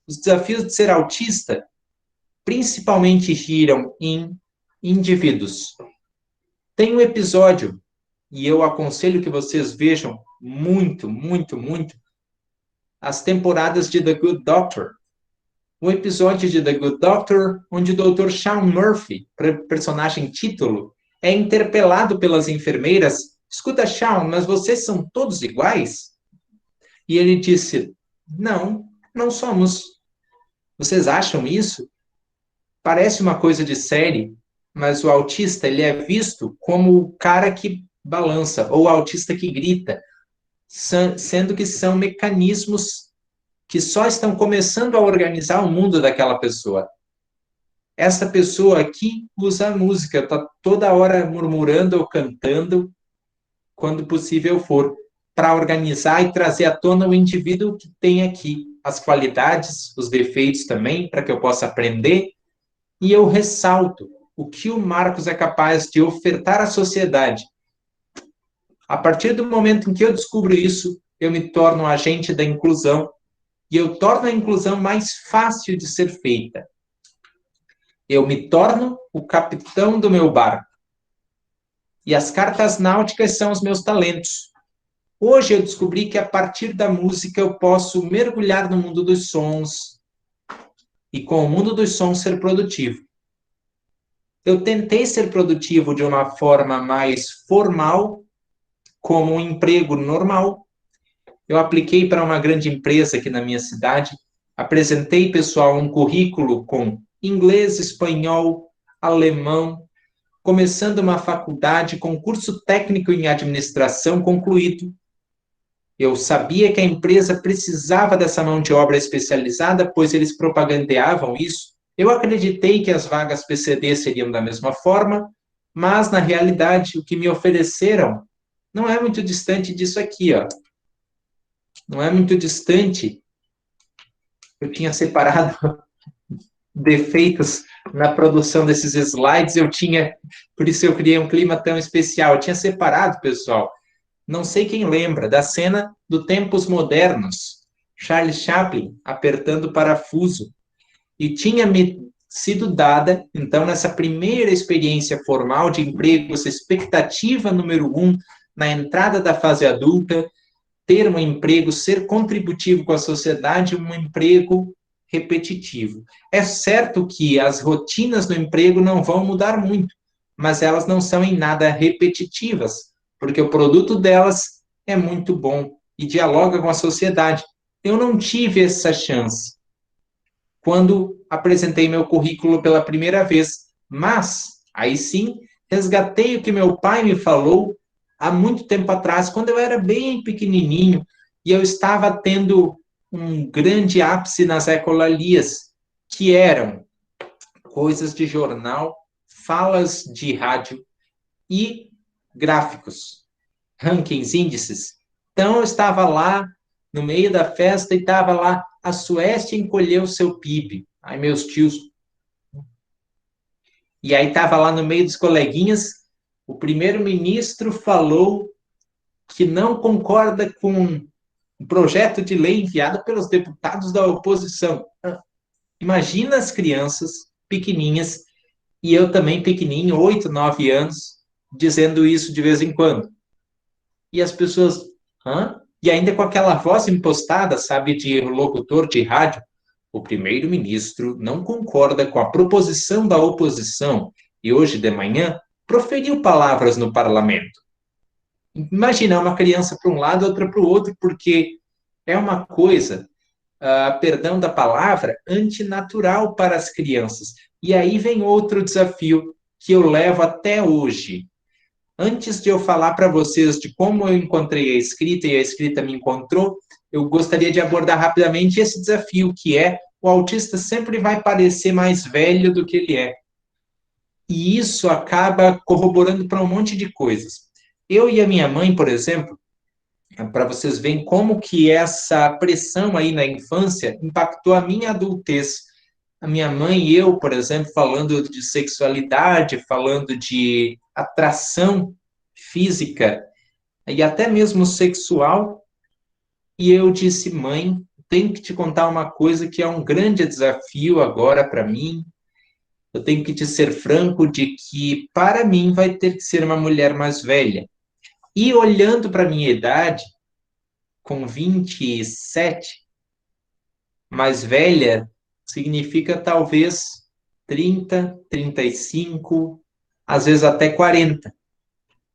Os desafios de ser autista principalmente giram em indivíduos. Tem um episódio e eu aconselho que vocês vejam muito, muito, muito as temporadas de The Good Doctor. Um episódio de The Good Doctor, onde o Dr. Sean Murphy, personagem título, é interpelado pelas enfermeiras. Escuta, Sean, mas vocês são todos iguais? E ele disse, não, não somos. Vocês acham isso? Parece uma coisa de série, mas o autista ele é visto como o cara que balança, ou o autista que grita, sendo que são mecanismos que só estão começando a organizar o mundo daquela pessoa. Essa pessoa aqui usa a música, está toda hora murmurando ou cantando, quando possível for, para organizar e trazer à tona o indivíduo que tem aqui, as qualidades, os defeitos também, para que eu possa aprender. E eu ressalto o que o Marcos é capaz de ofertar à sociedade. A partir do momento em que eu descubro isso, eu me torno um agente da inclusão, e eu torno a inclusão mais fácil de ser feita. Eu me torno o capitão do meu barco. E as cartas náuticas são os meus talentos. Hoje eu descobri que a partir da música eu posso mergulhar no mundo dos sons e com o mundo dos sons ser produtivo. Eu tentei ser produtivo de uma forma mais formal, como um emprego normal. Eu apliquei para uma grande empresa aqui na minha cidade, apresentei, pessoal, um currículo com inglês, espanhol, alemão, começando uma faculdade com curso técnico em administração concluído. Eu sabia que a empresa precisava dessa mão de obra especializada, pois eles propagandeavam isso. Eu acreditei que as vagas PCD seriam da mesma forma, mas, na realidade, o que me ofereceram não é muito distante disso aqui, ó. Não é muito distante. Eu tinha separado defeitos na produção desses slides, por isso eu criei um clima tão especial. Eu tinha separado, pessoal, não sei quem lembra, da cena do Tempos Modernos, Charles Chaplin apertando o parafuso. E tinha me sido dada, então, nessa primeira experiência formal de emprego, essa expectativa número 1, na entrada da fase adulta, ter um emprego, ser contributivo com a sociedade, um emprego repetitivo. É certo que as rotinas do emprego não vão mudar muito, mas elas não são em nada repetitivas, porque o produto delas é muito bom e dialoga com a sociedade. Eu não tive essa chance quando apresentei meu currículo pela primeira vez, mas, aí sim, resgatei o que meu pai me falou há muito tempo atrás, quando eu era bem pequenininho, e eu estava tendo um grande ápice nas ecolalias, que eram coisas de jornal, falas de rádio e gráficos, rankings, índices. Então, eu estava lá, no meio da festa, e estava lá, a Suécia encolheu seu PIB. Ai, meus tios. E aí estava lá no meio dos coleguinhas, o primeiro-ministro falou que não concorda com o projeto de lei enviado pelos deputados da oposição. Imagina as crianças pequeninhas, e eu também pequenininho, 8, 9 anos, dizendo isso de vez em quando. E as pessoas, hã? E ainda com aquela voz impostada, sabe, de locutor de rádio. O primeiro-ministro não concorda com a proposição da oposição e hoje de manhã proferiu palavras no parlamento. Imagina uma criança para um lado, outra para o outro, porque é uma coisa, perdão da palavra, antinatural para as crianças. E aí vem outro desafio que eu levo até hoje. Antes de eu falar para vocês de como eu encontrei a escrita e a escrita me encontrou, eu gostaria de abordar rapidamente esse desafio, que é o autista sempre vai parecer mais velho do que ele é. E isso acaba corroborando para um monte de coisas. Eu e a minha mãe, por exemplo, para vocês verem como que essa pressão aí na infância impactou a minha adultez. A minha mãe e eu, por exemplo, falando de sexualidade, falando de atração física e até mesmo sexual, e eu disse, mãe, tenho que te contar uma coisa que é um grande desafio agora para mim. Eu tenho que te ser franco de que, para mim, vai ter que ser uma mulher mais velha. E olhando para a minha idade, com 27, mais velha, significa talvez 30, 35, às vezes até 40.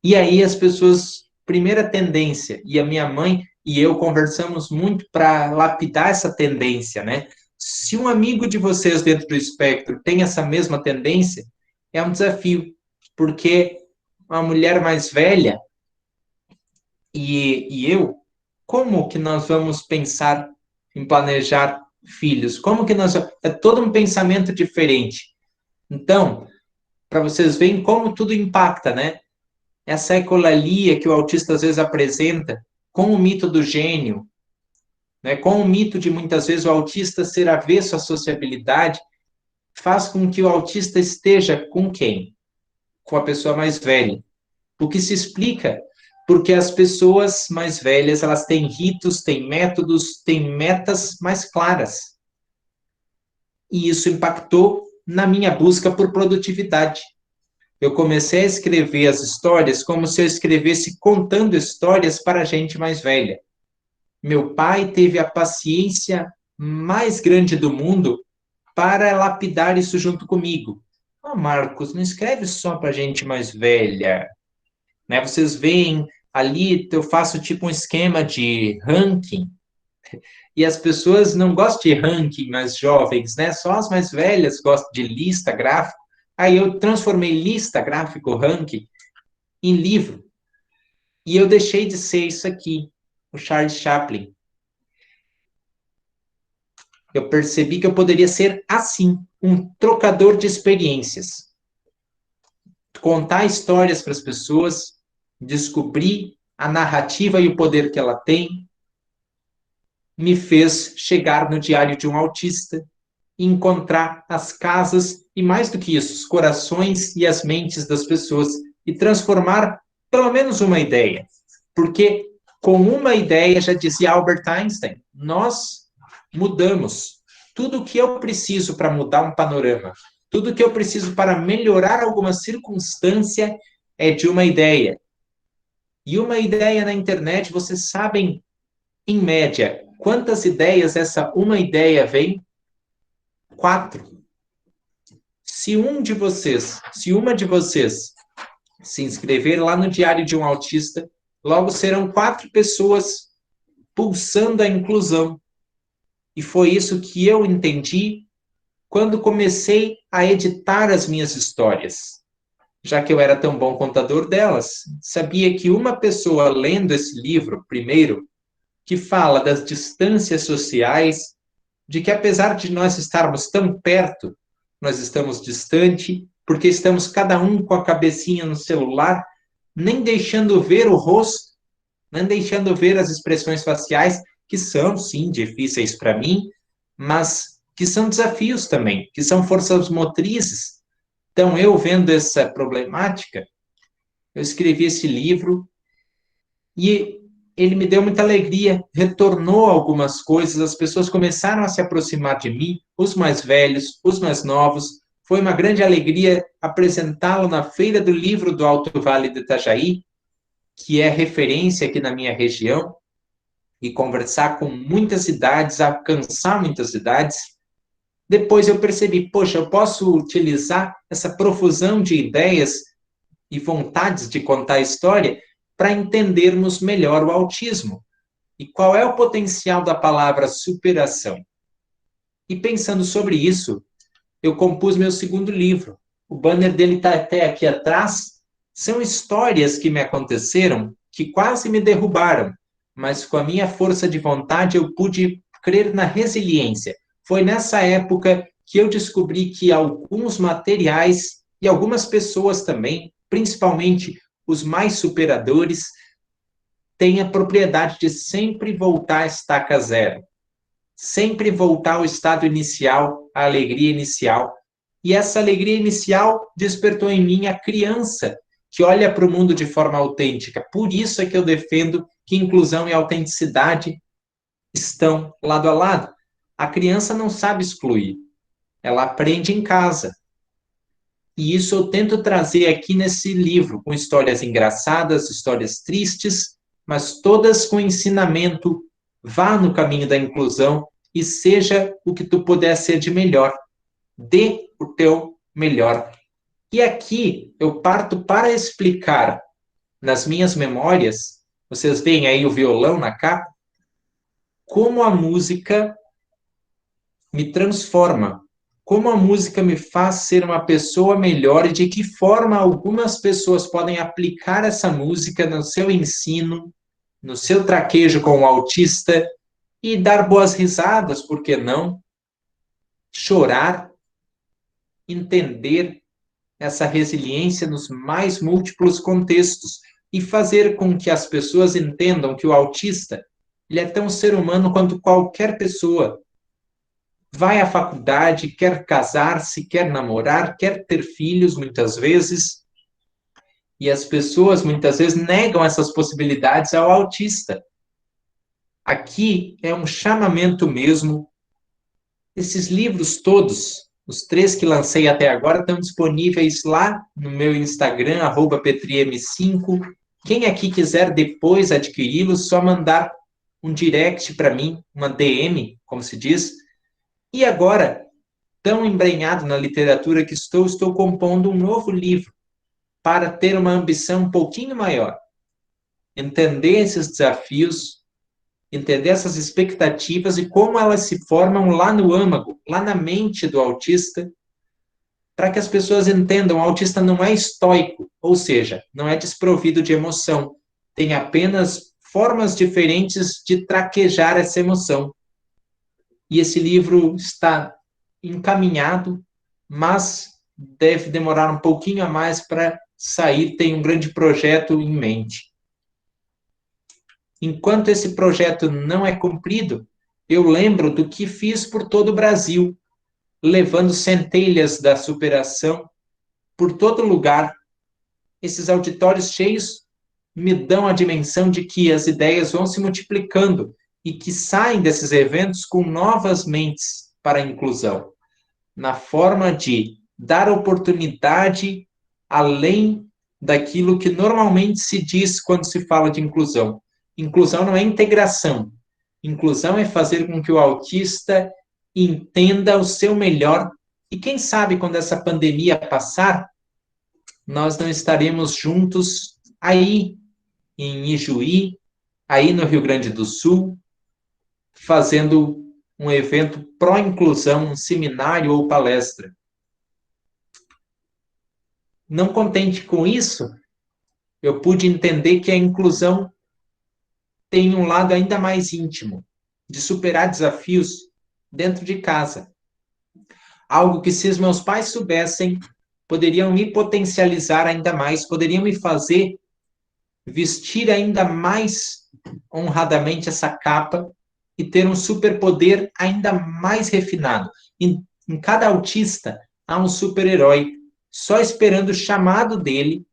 E aí as pessoas, primeira tendência, e a minha mãe e eu conversamos muito para lapidar essa tendência, né? Se um amigo de vocês dentro do espectro tem essa mesma tendência, é um desafio, porque uma mulher mais velha e eu, como que nós vamos pensar em planejar filhos? Como que nós... É todo um pensamento diferente. Então, para vocês verem como tudo impacta, né? Essa ecolalia que o autista às vezes apresenta com o mito do gênio, né? Com o mito de muitas vezes o autista ser avesso à sociabilidade, faz com que o autista esteja com quem? Com a pessoa mais velha. O que se explica porque as pessoas mais velhas, elas têm ritos, têm métodos, têm metas mais claras. E isso impactou na minha busca por produtividade. Eu comecei a escrever as histórias como se eu escrevesse contando histórias para a gente mais velha. Meu pai teve a paciência mais grande do mundo para lapidar isso junto comigo. Ah, Marcos, não escreve só para gente mais velha, né? Vocês veem ali, eu faço tipo um esquema de ranking, e as pessoas não gostam de ranking mais jovens, né? Só as mais velhas gostam de lista, gráfico. Aí eu transformei lista, gráfico, ranking em livro. E eu deixei de ser isso aqui, o Charles Chaplin. Eu percebi que eu poderia ser assim, um trocador de experiências. Contar histórias para as pessoas, descobrir a narrativa e o poder que ela tem, me fez chegar no diário de um autista e encontrar as casas e, mais do que isso, os corações e as mentes das pessoas e transformar pelo menos uma ideia. Porque com uma ideia, já dizia Albert Einstein, nós mudamos. Tudo o que eu preciso para mudar um panorama, tudo o que eu preciso para melhorar alguma circunstância é de uma ideia. E uma ideia na internet, vocês sabem, em média, quantas ideias essa uma ideia vem? 4. Se uma de vocês se inscrever lá no Diário de um Autista, logo serão 4 pessoas pulsando a inclusão. E foi isso que eu entendi quando comecei a editar as minhas histórias. Já que eu era tão bom contador delas, sabia que uma pessoa lendo esse livro, primeiro, que fala das distâncias sociais, de que apesar de nós estarmos tão perto, nós estamos distante, porque estamos cada um com a cabecinha no celular, nem deixando ver o rosto, nem deixando ver as expressões faciais, que são, sim, difíceis para mim, mas que são desafios também, que são forças motrizes. Então, eu vendo essa problemática, eu escrevi esse livro e ele me deu muita alegria, retornou algumas coisas, as pessoas começaram a se aproximar de mim, os mais velhos, os mais novos. Foi uma grande alegria apresentá-lo na Feira do Livro do Alto Vale do Itajaí, que é referência aqui na minha região, e conversar com muitas cidades, alcançar muitas cidades. Depois eu percebi, poxa, eu posso utilizar essa profusão de ideias e vontades de contar a história para entendermos melhor o autismo. E qual é o potencial da palavra superação? E pensando sobre isso, eu compus meu segundo livro. O banner dele está até aqui atrás. São histórias que me aconteceram, que quase me derrubaram, mas com a minha força de vontade eu pude crer na resiliência. Foi nessa época que eu descobri que alguns materiais e algumas pessoas também, principalmente os mais superadores, têm a propriedade de sempre voltar à estaca zero. Sempre voltar ao estado inicial, à alegria inicial. E essa alegria inicial despertou em mim a criança que olha para o mundo de forma autêntica. Por isso é que eu defendo que inclusão e autenticidade estão lado a lado. A criança não sabe excluir. Ela aprende em casa. E isso eu tento trazer aqui nesse livro, com histórias engraçadas, histórias tristes, mas todas com ensinamento. Vá no caminho da inclusão e seja o que tu puder ser de melhor. Dê o teu melhor. E aqui eu parto para explicar nas minhas memórias, vocês veem aí o violão na capa, como a música me transforma, como a música me faz ser uma pessoa melhor e de que forma algumas pessoas podem aplicar essa música no seu ensino, no seu traquejo com o autista e dar boas risadas, por que não? Chorar, entender essa resiliência nos mais múltiplos contextos e fazer com que as pessoas entendam que o autista ele é tão ser humano quanto qualquer pessoa. Vai à faculdade, quer casar-se, quer namorar, quer ter filhos, muitas vezes, e as pessoas muitas vezes negam essas possibilidades ao autista. Aqui é um chamamento mesmo. Esses livros todos, os 3 que lancei até agora, estão disponíveis lá no meu Instagram, @petriem5. Quem aqui quiser depois adquiri-los, só mandar um direct para mim, uma DM, como se diz. E agora, tão embrenhado na literatura que estou compondo um novo livro para ter uma ambição um pouquinho maior. Entender esses desafios, entender essas expectativas e como elas se formam lá no âmago, lá na mente do autista, para que as pessoas entendam, o autista não é estoico, ou seja, não é desprovido de emoção, tem apenas formas diferentes de traquejar essa emoção. E esse livro está encaminhado, mas deve demorar um pouquinho a mais para sair, tem um grande projeto em mente. Enquanto esse projeto não é cumprido, eu lembro do que fiz por todo o Brasil, levando centelhas da superação por todo lugar. Esses auditórios cheios me dão a dimensão de que as ideias vão se multiplicando e que saem desses eventos com novas mentes para a inclusão, na forma de dar oportunidade além daquilo que normalmente se diz quando se fala de inclusão. Inclusão não é integração. Inclusão é fazer com que o autista entenda o seu melhor. E quem sabe quando essa pandemia passar, nós não estaremos juntos aí em Ijuí, aí no Rio Grande do Sul, fazendo um evento pró-inclusão, um seminário ou palestra. Não contente com isso, eu pude entender que a inclusão tem um lado ainda mais íntimo, de superar desafios dentro de casa. Algo que, se os meus pais soubessem, poderiam me potencializar ainda mais, poderiam me fazer vestir ainda mais honradamente essa capa e ter um superpoder ainda mais refinado. Em cada autista há um super-herói, só esperando o chamado dele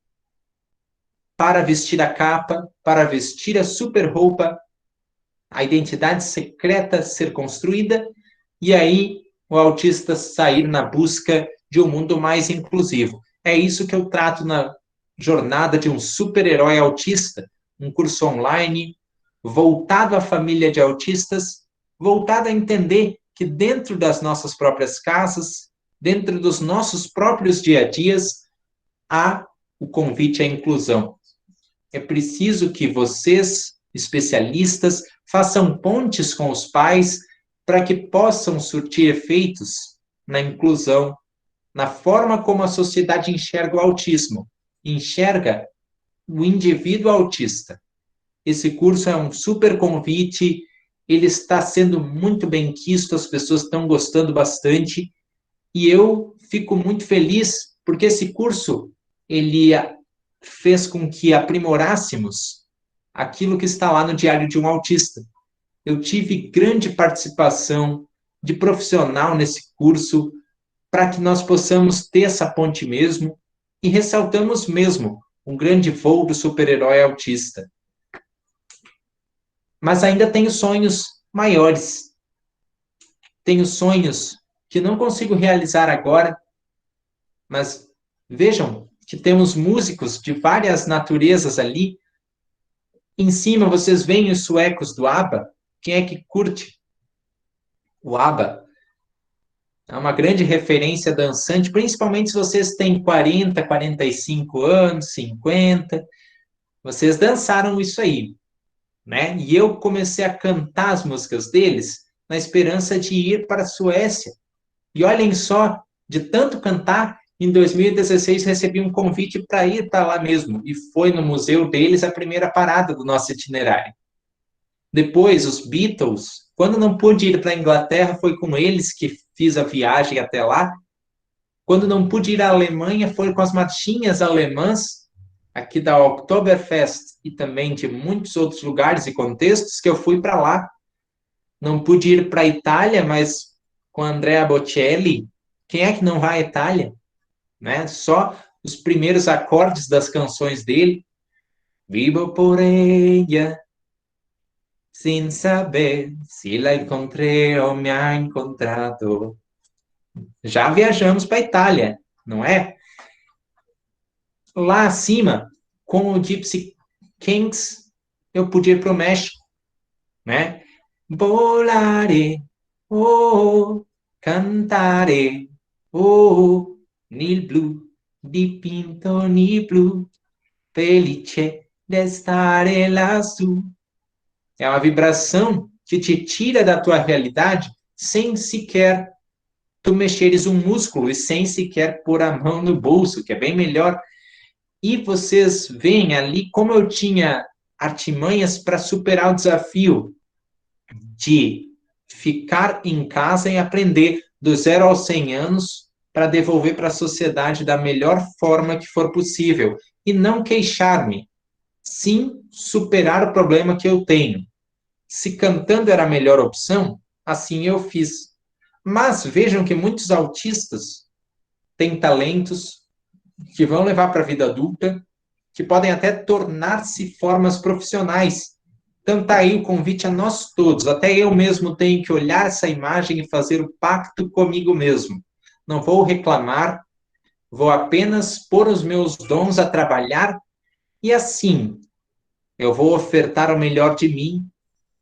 para vestir a capa, para vestir a super roupa, a identidade secreta ser construída, e aí o autista sair na busca de um mundo mais inclusivo. É isso que eu trato na jornada de um super-herói autista, um curso online voltado à família de autistas, voltado a entender que dentro das nossas próprias casas, dentro dos nossos próprios dia a dias, há o convite à inclusão. É preciso que vocês, especialistas, façam pontes com os pais para que possam surtir efeitos na inclusão, na forma como a sociedade enxerga o autismo, enxerga o indivíduo autista. Esse curso é um super convite, ele está sendo muito bem quisto, as pessoas estão gostando bastante, e eu fico muito feliz porque esse curso, ele fez com que aprimorássemos aquilo que está lá no Diário de um Autista. Eu tive grande participação de profissional nesse curso para que nós possamos ter essa ponte mesmo e ressaltamos mesmo um grande voo do super-herói autista. Mas ainda tenho sonhos maiores. Tenho sonhos que não consigo realizar agora, mas Vejam que temos músicos de várias naturezas ali. Em cima vocês veem os suecos do ABBA. Quem é que curte o ABBA? É uma grande referência dançante, principalmente se vocês têm 40, 45 anos, 50. Vocês dançaram isso aí, né? E eu comecei a cantar as músicas deles na esperança de ir para a Suécia. E olhem só, de tanto cantar, em 2016 recebi um convite para ir para lá mesmo. E foi no museu deles a primeira parada do nosso itinerário. Depois, os Beatles, quando não pude ir para a Inglaterra, foi com eles que fiz a viagem até lá. Quando não pude ir à Alemanha, foi com as marchinhas alemãs, aqui da Oktoberfest e também de muitos outros lugares e contextos que eu fui para lá. Não pude ir para a Itália, mas com Andrea Bocelli, quem é que não vai à Itália? Né? Só os primeiros acordes das canções dele. Vivo por ella, sin saber si la encontré ou me ha encontrado. Já viajamos para a Itália, não é? Lá acima, com o Gypsy Kings, eu podia ir para o México, né? Volare, oh, cantare, oh, nel blu, dipinto nel blu, felice de stare lassù. É uma vibração que te tira da tua realidade sem sequer tu mexeres um músculo e sem sequer pôr a mão no bolso, que é bem melhor. E vocês veem ali como eu tinha artimanhas para superar o desafio de ficar em casa e aprender do 0 aos 100 anos para devolver para a sociedade da melhor forma que for possível. E não queixar-me, sim superar o problema que eu tenho. Se cantando era a melhor opção, assim eu fiz. Mas vejam que muitos autistas têm talentos que vão levar para a vida adulta, que podem até tornar-se formas profissionais. Então está aí o convite a nós todos. Até eu mesmo tenho que olhar essa imagem e fazer o pacto comigo mesmo. Não vou reclamar, vou apenas pôr os meus dons a trabalhar e assim eu vou ofertar o melhor de mim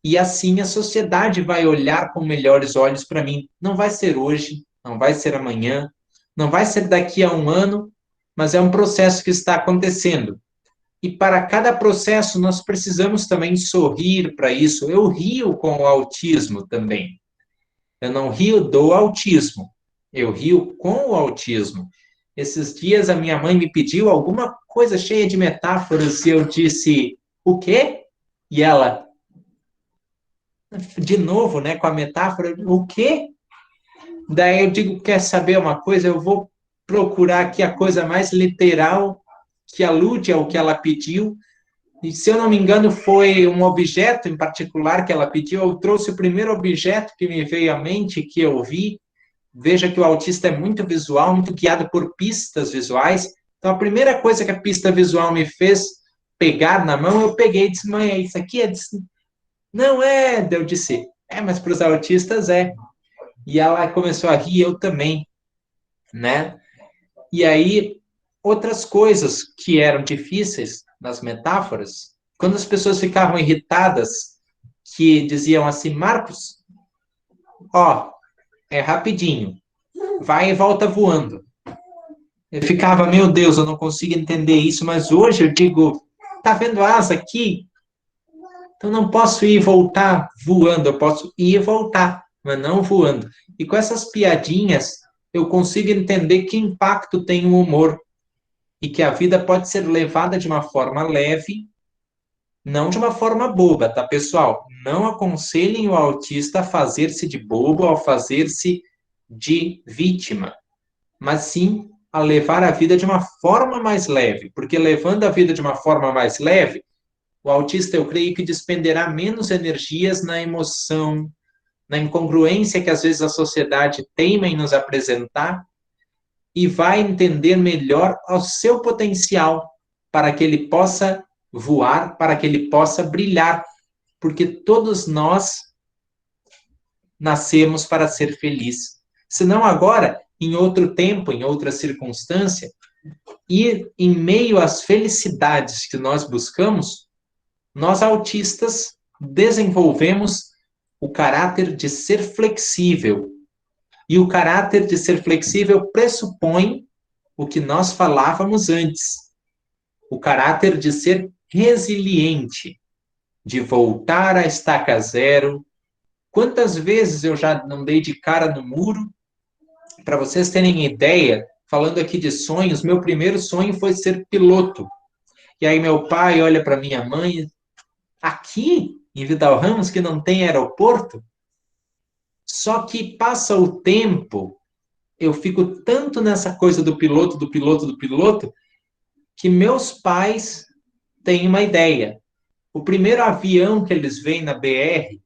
e assim a sociedade vai olhar com melhores olhos para mim. Não vai ser hoje, não vai ser amanhã, não vai ser daqui a um ano, mas é um processo que está acontecendo. E para cada processo nós precisamos também sorrir para isso. Eu rio com o autismo também. Eu não rio do autismo, eu rio com o autismo. Esses dias a minha mãe me pediu alguma coisa cheia de metáforas e eu disse, o quê? E ela, de novo, né, com a metáfora, o quê? Daí eu digo, quer saber uma coisa? Eu vou procurar aqui a coisa mais literal que alude ao que ela pediu. E, se eu não me engano, foi um objeto em particular que ela pediu. Eu trouxe o primeiro objeto que me veio à mente, que eu vi. Veja que o autista é muito visual, muito guiado por pistas visuais. Então, a primeira coisa que a pista visual me fez pegar na mão, eu peguei e disse, mãe, isso aqui é... Não é, eu disse, mas para os autistas é. E ela começou a rir, eu também, né? E aí, outras coisas que eram difíceis nas metáforas, quando as pessoas ficavam irritadas, que diziam assim, Marcos, ó, é rapidinho, vai e volta voando. Eu ficava, meu Deus, eu não consigo entender isso, mas hoje eu digo, tá vendo a asa aqui? Então não posso ir e voltar voando, eu posso ir e voltar, mas não voando. E com essas piadinhas, eu consigo entender que impacto tem o humor e que a vida pode ser levada de uma forma leve, não de uma forma boba, tá, pessoal? Não aconselhem o autista a fazer-se de bobo ao fazer-se de vítima, mas sim a levar a vida de uma forma mais leve, porque levando a vida de uma forma mais leve, o autista, eu creio que despenderá menos energias na emoção, na incongruência que às vezes a sociedade teima em nos apresentar, e vai entender melhor o seu potencial para que ele possa voar, para que ele possa brilhar, porque todos nós nascemos para ser felizes. Senão agora, em outro tempo, em outra circunstância, E em meio às felicidades que nós buscamos, nós autistas desenvolvemos o caráter de ser flexível. E o caráter de ser flexível pressupõe o que nós falávamos antes. O caráter de ser resiliente, de voltar à estaca zero. Quantas vezes eu já não dei de cara no muro? Para vocês terem ideia, falando aqui de sonhos, meu primeiro sonho foi ser piloto. E aí meu pai olha para minha mãe, aqui em Vidal Ramos, que não tem aeroporto? Só que passa o tempo, eu fico tanto nessa coisa do piloto, que meus pais têm uma ideia. O primeiro avião que eles veem na BR,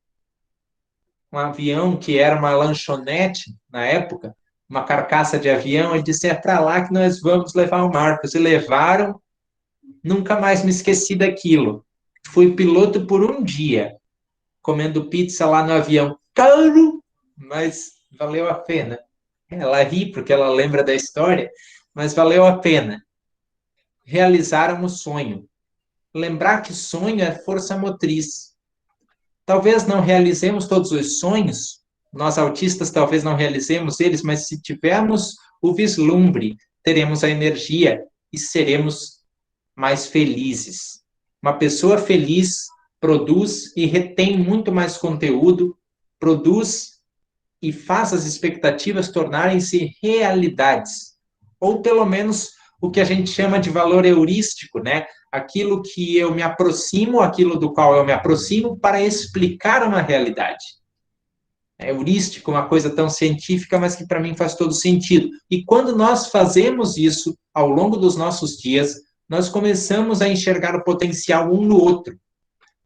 um avião que era uma lanchonete na época, uma carcaça de avião, ele disse, é para lá que nós vamos levar o Marcos. E levaram, nunca mais me esqueci daquilo. Fui piloto por um dia, comendo pizza lá no avião. Caro, mas valeu a pena. Ela ri porque ela lembra da história, mas valeu a pena. Realizaram o sonho. Lembrar que sonho é força motriz. Talvez não realizemos todos os sonhos, nós autistas talvez não realizemos eles, mas se tivermos o vislumbre, teremos a energia e seremos mais felizes. Uma pessoa feliz produz e retém muito mais conteúdo, produz e faz as expectativas tornarem-se realidades. Ou pelo menos o que a gente chama de valor heurístico, né? Aquilo que eu me aproximo, aquilo do qual eu me aproximo para explicar uma realidade. É heurístico, uma coisa tão científica, mas que para mim faz todo sentido. E quando nós fazemos isso ao longo dos nossos dias, nós começamos a enxergar o potencial um no outro.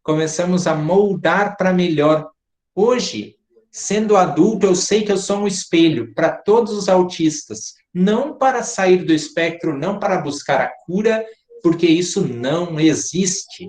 Começamos a moldar para melhor. Hoje, sendo adulto, eu sei que eu sou um espelho para todos os autistas. Não para sair do espectro, não para buscar a cura, porque isso não existe,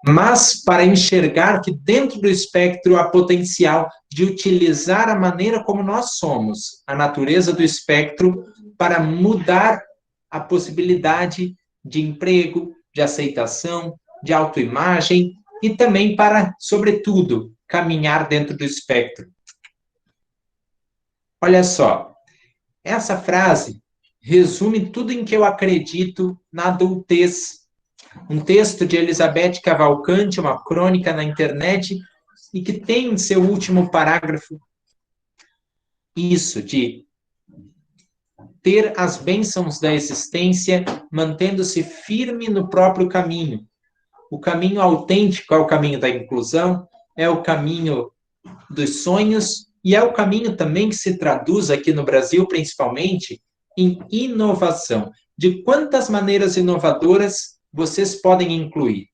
mas para enxergar que dentro do espectro há potencial de utilizar a maneira como nós somos, a natureza do espectro, para mudar a possibilidade de emprego, de aceitação, de autoimagem e também para, sobretudo, caminhar dentro do espectro. Olha só, essa frase resume tudo em que eu acredito na adultez. Um texto de Elizabeth Cavalcante, uma crônica na internet, e que tem em seu último parágrafo isso, de ter as bênçãos da existência, mantendo-se firme no próprio caminho. O caminho autêntico é o caminho da inclusão, é o caminho dos sonhos, e é o caminho também que se traduz aqui no Brasil, principalmente, em inovação. De quantas maneiras inovadoras vocês podem incluir?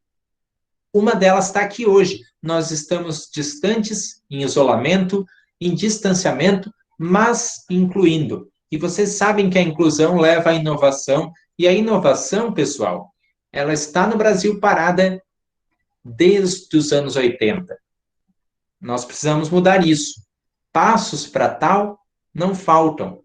Uma delas está aqui hoje. Nós estamos distantes, em isolamento, em distanciamento, mas incluindo. E vocês sabem que a inclusão leva à inovação, e a inovação, pessoal, ela está no Brasil parada desde os anos 80. Nós precisamos mudar isso. Passos para tal não faltam.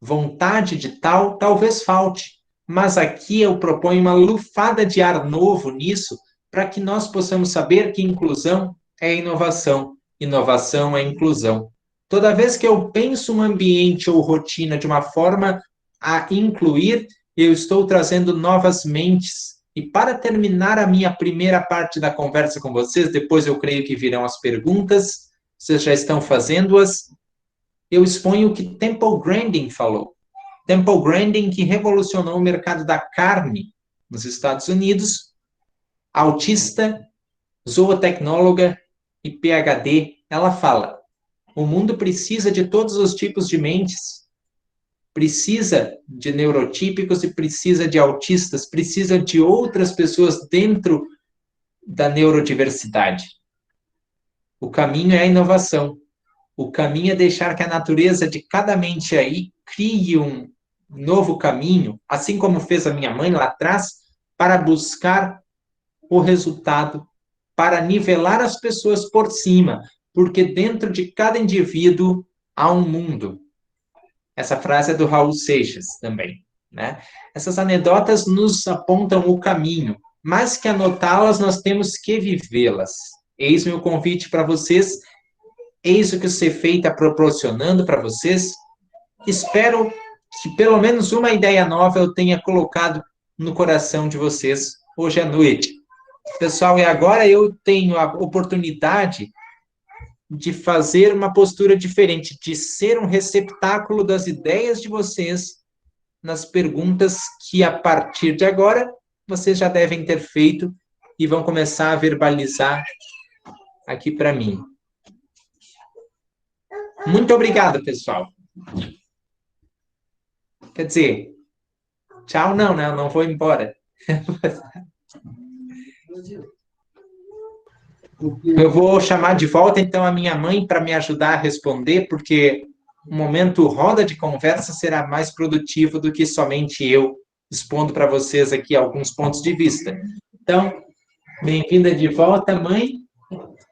Vontade de tal talvez falte. Mas aqui eu proponho uma lufada de ar novo nisso, para que nós possamos saber que inclusão é inovação. Inovação é inclusão. Toda vez que eu penso um ambiente ou rotina de uma forma a incluir, eu estou trazendo novas mentes. E para terminar a minha primeira parte da conversa com vocês, depois eu creio que virão as perguntas, vocês já estão fazendo-as, eu exponho o que Temple Grandin falou. Temple Grandin, que revolucionou o mercado da carne nos Estados Unidos, autista, zootecnóloga e PhD, ela fala: o mundo precisa de todos os tipos de mentes, precisa de neurotípicos e precisa de autistas, precisa de outras pessoas dentro da neurodiversidade. O caminho é a inovação. O caminho é deixar que a natureza de cada mente aí crie um novo caminho, assim como fez a minha mãe lá atrás, para buscar o resultado, para nivelar as pessoas por cima, porque dentro de cada indivíduo há um mundo. Essa frase é do Raul Seixas também. né? Essas anedotas nos apontam o caminho, mas que anotá-las, nós temos que vivê-las. Eis meu convite para vocês, eis o que o Cefei está proporcionando para vocês. Espero que pelo menos uma ideia nova eu tenha colocado no coração de vocês hoje à noite. Pessoal, e agora eu tenho a oportunidade de fazer uma postura diferente, de ser um receptáculo das ideias de vocês nas perguntas que, a partir de agora, vocês já devem ter feito e vão começar a verbalizar aqui para mim. Muito obrigado, pessoal. Quer dizer, tchau não, né? Eu não vou embora. Eu vou chamar de volta, então, a minha mãe para me ajudar a responder, porque o momento roda de conversa será mais produtivo do que somente eu expondo para vocês aqui alguns pontos de vista. Então, bem-vinda de volta, mãe.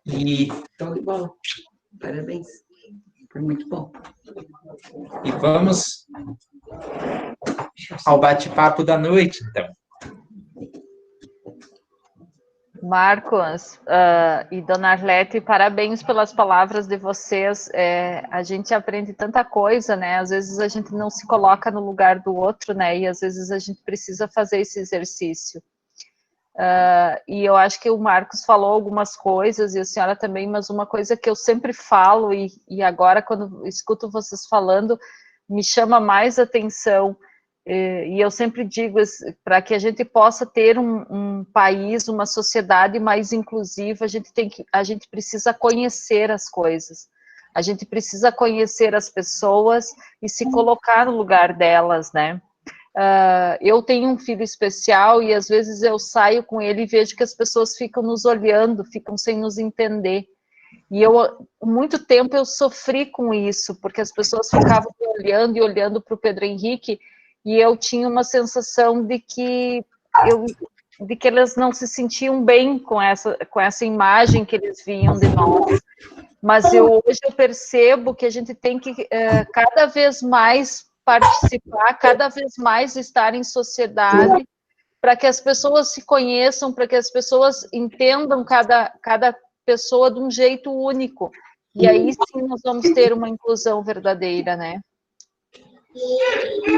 E... Então, de bola. Parabéns. Foi muito bom. E vamos ao bate-papo da noite, então. Marcos e Dona Arlete, parabéns pelas palavras de vocês. A gente aprende tanta coisa, né? Às vezes a gente não se coloca no lugar do outro, né? E às vezes a gente precisa fazer esse exercício. E eu acho que o Marcos falou algumas coisas, e a senhora também, mas uma coisa que eu sempre falo, e agora quando escuto vocês falando, me chama mais atenção. E eu sempre digo, para que a gente possa ter um país, uma sociedade mais inclusiva, a gente precisa conhecer as coisas, a gente precisa conhecer as pessoas e se colocar no lugar delas, né? Eu tenho um filho especial e às vezes eu saio com ele e vejo que as pessoas ficam nos olhando, ficam sem nos entender. E muito tempo eu sofri com isso, porque as pessoas ficavam olhando e olhando para o Pedro Henrique, e eu tinha uma sensação de que elas não se sentiam bem com essa imagem que eles viam de nós. Mas hoje eu percebo que a gente tem que cada vez mais participar, cada vez mais estar em sociedade, para que as pessoas se conheçam, para que as pessoas entendam cada pessoa de um jeito único. E aí sim nós vamos ter uma inclusão verdadeira, né?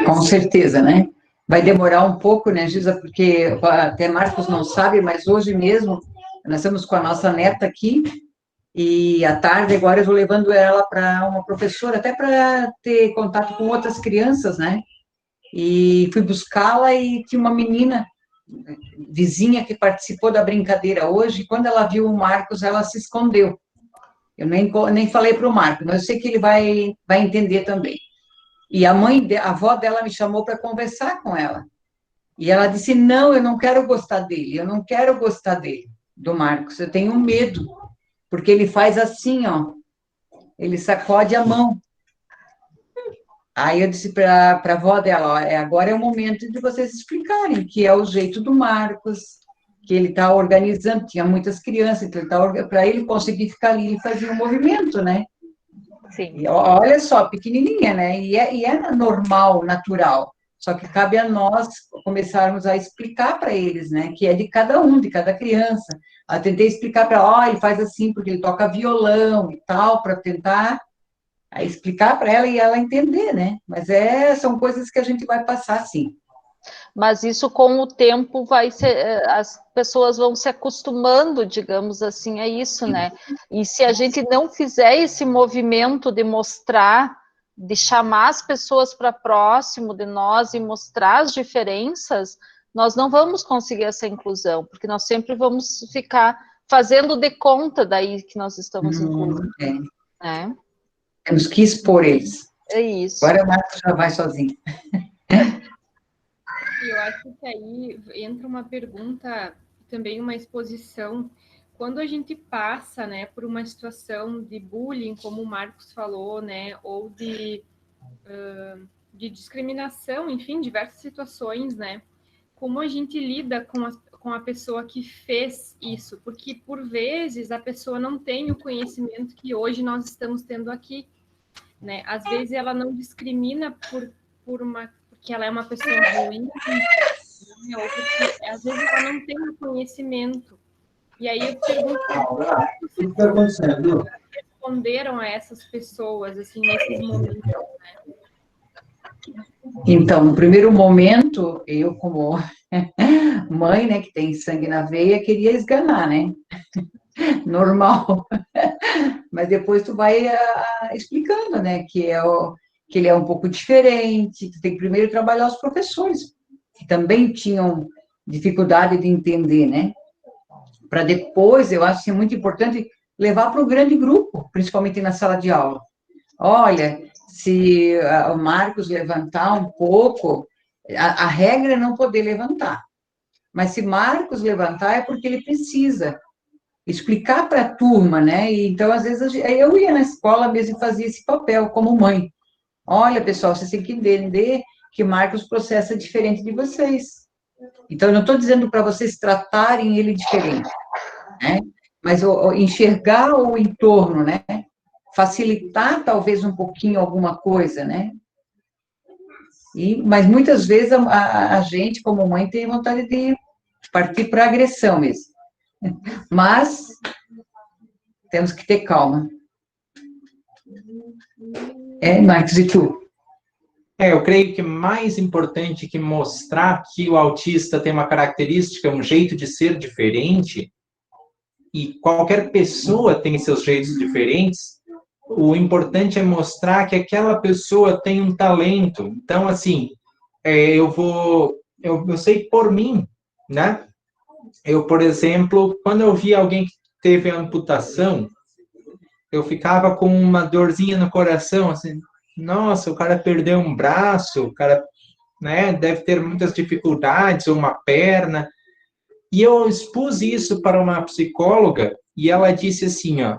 Com certeza, né? Vai demorar um pouco, né, Gisa? Porque até Marcos não sabe, mas hoje mesmo nós estamos com a nossa neta aqui, e à tarde agora eu vou levando ela para uma professora, até para ter contato com outras crianças, né? E fui buscá-la e tinha uma menina vizinha que participou da brincadeira hoje, e quando ela viu o Marcos, ela se escondeu. Eu nem falei para o Marcos, mas eu sei que ele vai entender também. E a avó dela me chamou para conversar com ela. E ela disse, não, eu não quero gostar dele, eu não quero gostar dele, do Marcos, eu tenho medo, porque ele faz assim, ó, ele sacode a mão. Aí eu disse para a avó dela, ó, agora é o momento de vocês explicarem que é o jeito do Marcos, que ele está organizando, tinha muitas crianças, então para ele conseguir ficar ali, ele fazia um movimento, né? Sim. E olha só, pequenininha, né? E é normal, natural. Só que cabe a nós começarmos a explicar para eles, né? Que é de cada um, de cada criança. Eu tentei explicar para ela, ele faz assim porque ele toca violão e tal, para tentar explicar para ela e ela entender, né? Mas são coisas que a gente vai passar, sim. Mas isso com o tempo as pessoas vão se acostumando, digamos assim, a isso, né? E se a gente não fizer esse movimento de mostrar, de chamar as pessoas para próximo de nós e mostrar as diferenças, nós não vamos conseguir essa inclusão, porque nós sempre vamos ficar fazendo de conta daí que nós estamos inclusos. Né? Temos que expor eles. É isso. Agora o Marcos já vai sozinho. Eu acho que aí entra uma pergunta, também uma exposição. Quando a gente passa, né, por uma situação de bullying, como o Marcos falou, né, ou de discriminação, enfim, diversas situações, né, como a gente lida com a pessoa que fez isso? Porque, por vezes, a pessoa não tem o conhecimento que hoje nós estamos tendo aqui, né? Às vezes, ela não discrimina por que ela é uma pessoa ruim, né? Ou porque às vezes ela não tem o conhecimento. E aí eu pergunto, O que está acontecendo? responderam a essas pessoas, assim, nesses momentos, né? Então, no primeiro momento, eu como mãe, né, que tem sangue na veia, queria esganar, né? Normal. Mas depois tu vai explicando, né, que ele é um pouco diferente, tu tem que primeiro trabalhar os professores, que também tinham dificuldade de entender, né? Para depois, eu acho que é muito importante levar para o grande grupo, principalmente na sala de aula. Olha, se o Marcos levantar um pouco, a regra é não poder levantar. Mas se Marcos levantar, é porque ele precisa explicar para a turma, né? E, então, às vezes, eu ia na escola mesmo e fazia esse papel como mãe. Olha, pessoal, vocês têm que entender que Marcos processa diferente de vocês. Então, eu não estou dizendo para vocês tratarem ele diferente, né? Mas enxergar o entorno, né? Facilitar, talvez, um pouquinho alguma coisa, né? Mas, muitas vezes, a gente, como mãe, tem vontade de partir para a agressão mesmo. Mas temos que ter calma. Marcos, e tu? Eu creio que mais importante que mostrar que o autista tem uma característica, um jeito de ser diferente, e qualquer pessoa tem seus jeitos diferentes, o importante é mostrar que aquela pessoa tem um talento. Então, assim, eu sei por mim, né? Eu, por exemplo, quando eu vi alguém que teve amputação, eu ficava com uma dorzinha no coração, assim, nossa, o cara perdeu um braço, o cara, né, deve ter muitas dificuldades, ou uma perna. E eu expus isso para uma psicóloga, e ela disse assim, ó,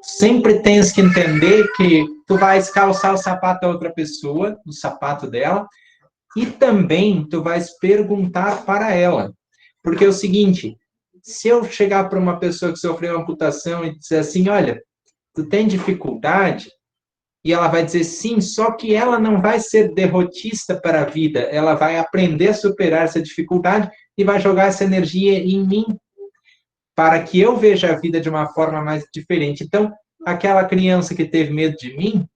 sempre tens que entender que tu vais calçar o sapato da outra pessoa, o sapato dela, e também tu vais perguntar para ela. Porque é o seguinte, se eu chegar para uma pessoa que sofreu uma amputação e dizer assim, olha, tu tem dificuldade? E ela vai dizer sim, só que ela não vai ser derrotista para a vida, ela vai aprender a superar essa dificuldade e vai jogar essa energia em mim, para que eu veja a vida de uma forma mais diferente. Então, aquela criança que teve medo de mim,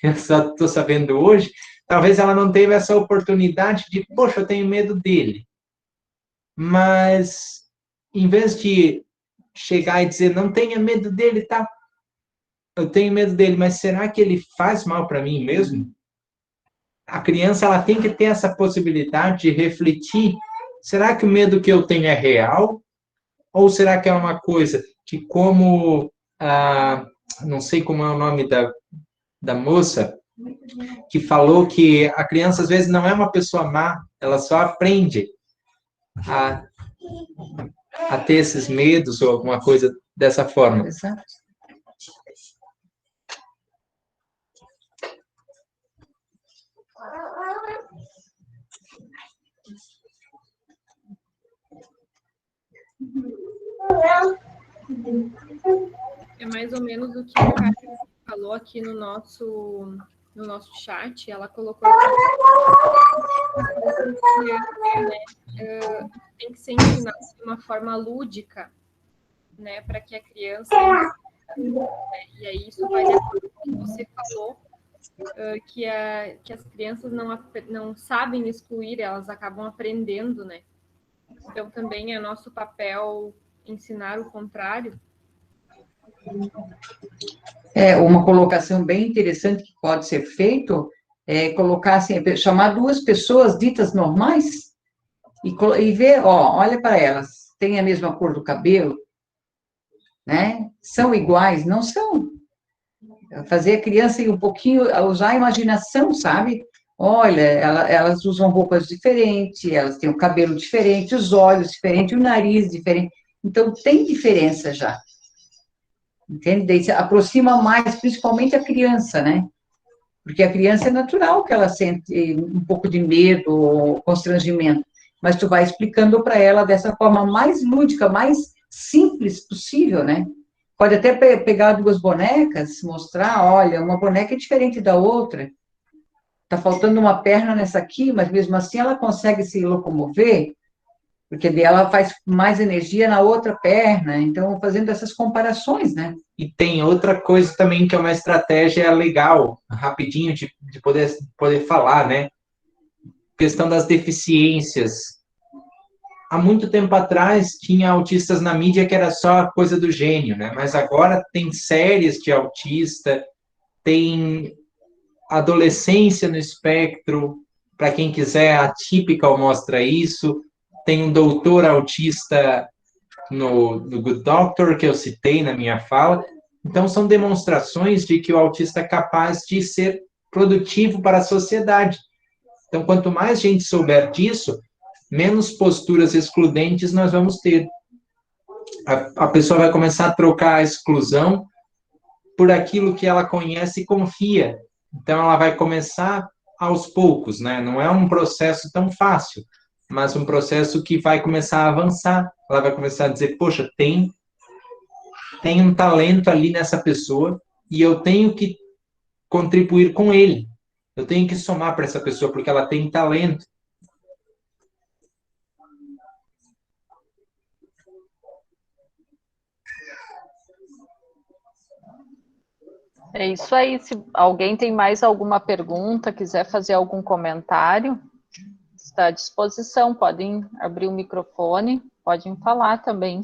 eu só estou sabendo hoje, talvez ela não teve essa oportunidade de, poxa, eu tenho medo dele. Mas, em vez de chegar e dizer, não tenha medo dele, tá? Eu tenho medo dele, mas será que ele faz mal para mim mesmo? A criança ela tem que ter essa possibilidade de refletir, será que o medo que eu tenho é real? Ou será que é uma coisa que como, não sei como é o nome da moça, que falou que a criança às vezes não é uma pessoa má, ela só aprende a ter esses medos ou alguma coisa dessa forma. Exato. É mais ou menos o que o Caio falou aqui no nosso chat. Ela colocou aqui, né, tem que ser ensinado de uma forma lúdica, né, para que a criança entenda, né, e aí isso vai de acordo com o que você falou, que as crianças não sabem excluir, elas acabam aprendendo, né? Então também é nosso papel ensinar o contrário. Uma colocação bem interessante que pode ser feito é colocar assim, chamar duas pessoas ditas normais e ver, olha para elas, têm a mesma cor do cabelo, né? São iguais? Não são. Fazer a criança ir um pouquinho, usar a imaginação, sabe? Olha, elas usam roupas diferentes, elas têm o cabelo diferente, os olhos diferentes, o nariz diferente. Então, tem diferença já. Entende? Daí se aproxima mais, principalmente a criança, né? Porque a criança é natural que ela sente um pouco de medo ou constrangimento, mas tu vai explicando para ela dessa forma mais lúdica, mais simples possível, né? Pode até pegar duas bonecas, mostrar, olha, uma boneca é diferente da outra, tá faltando uma perna nessa aqui, mas mesmo assim ela consegue se locomover, porque daí ela faz mais energia na outra perna, então fazendo essas comparações, né? E tem outra coisa também que é uma estratégia legal, rapidinho, de poder falar, né? Questão das deficiências. Há muito tempo atrás, tinha autistas na mídia que era só coisa do gênio, né? Mas agora tem séries de autista, tem adolescência no espectro, para quem quiser, a Atypical mostra isso, tem um doutor autista no Good Doctor, que eu citei na minha fala. Então, são demonstrações de que o autista é capaz de ser produtivo para a sociedade. Então, quanto mais gente souber disso, menos posturas excludentes nós vamos ter. A pessoa vai começar a trocar a exclusão por aquilo que ela conhece e confia. Então, ela vai começar aos poucos, né? Não é um processo tão fácil, mas um processo que vai começar a avançar. Ela vai começar a dizer, poxa, tem um talento ali nessa pessoa e eu tenho que contribuir com ele. Eu tenho que somar para essa pessoa porque ela tem talento. É isso aí. Se alguém tem mais alguma pergunta, quiser fazer algum comentário, está à disposição. Podem abrir o microfone, podem falar também.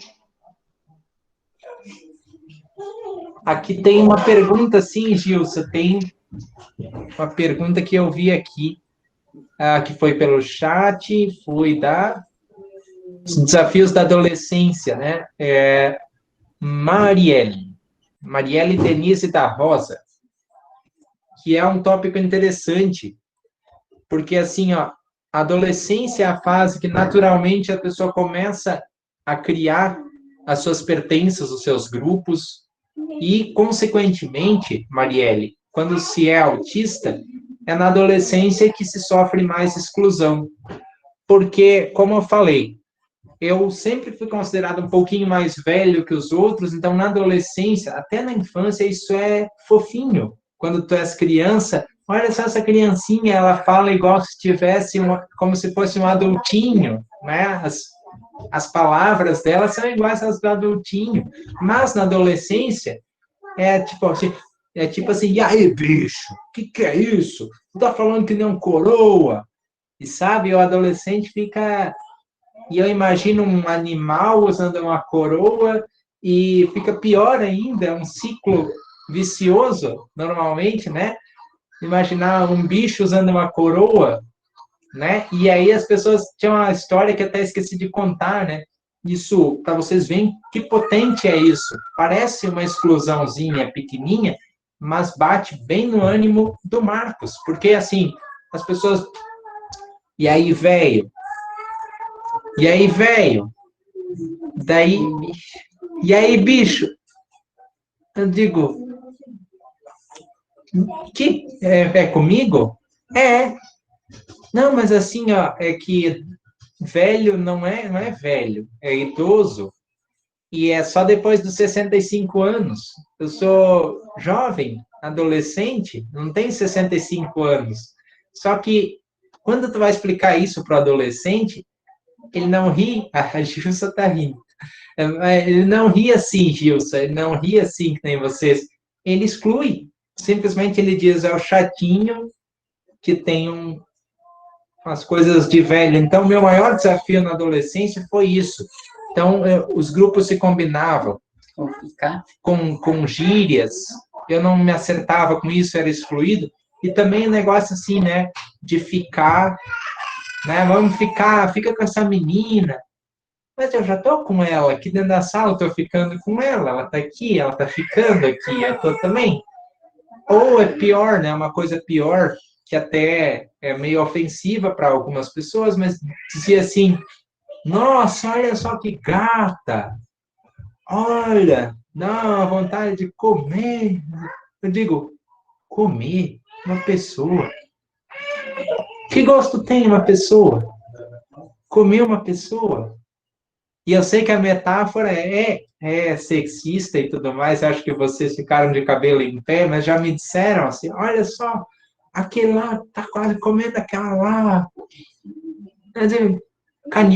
Aqui tem uma pergunta, sim, Gilson. Tem uma pergunta que eu vi aqui, que foi pelo chat, foi os desafios da adolescência, né? Marielle Denise da Rosa, que é um tópico interessante, porque, assim, ó, a adolescência é a fase que, naturalmente, a pessoa começa a criar as suas pertenças, os seus grupos, e, consequentemente, Marielle, quando se é autista, é na adolescência que se sofre mais exclusão. Porque, como eu falei, eu sempre fui considerado um pouquinho mais velho que os outros, então na adolescência, até na infância, isso é fofinho. Quando tu és criança, olha só essa criancinha, ela fala igual se tivesse como se fosse um adultinho, né? As palavras dela são iguais às do adultinho. Mas na adolescência, é tipo assim, e aí, bicho, o que é isso? Tu tá falando que nem um coroa? E sabe, o adolescente fica... E eu imagino um animal usando uma coroa e fica pior ainda, é um ciclo vicioso, normalmente, né? Imaginar um bicho usando uma coroa, né? E aí as pessoas... Tinha uma história que até esqueci de contar, né? Isso, para vocês verem que potente é isso. Parece uma exclusãozinha pequenininha, mas bate bem no ânimo do Marcos, porque assim, as pessoas... E aí, velho? E aí, velho? Daí... E aí, bicho? Eu digo... Que? É comigo? É. Não, mas assim, ó, é que velho não é velho, é idoso. E é só depois dos 65 anos. Eu sou jovem, adolescente, não tenho 65 anos. Só que, quando tu vai explicar isso para o adolescente, ele não ri. A Gilson tá rindo. Ele não ri assim, Gilson. Ele não ri assim que nem vocês. Ele exclui. Simplesmente ele diz, é o chatinho que tem umas coisas de velho. Então, meu maior desafio na adolescência foi isso. Então, os grupos se combinavam com gírias, eu não me acertava com isso, era excluído. E também o negócio assim, né, de ficar, né, fica com essa menina. Mas eu já estou com ela, aqui dentro da sala eu estou ficando com ela está aqui, ela está ficando aqui, eu estou também. Ou é pior, né, uma coisa pior, que até é meio ofensiva para algumas pessoas, mas dizia assim, nossa, olha só que gata, olha, dá uma vontade de comer. Eu digo, comer uma pessoa? Que gosto tem uma pessoa? Comer uma pessoa? E eu sei que a metáfora é sexista e tudo mais, acho que vocês ficaram de cabelo em pé, mas já me disseram assim, olha só, aquele lá tá quase comendo aquela lá. Quer dizer,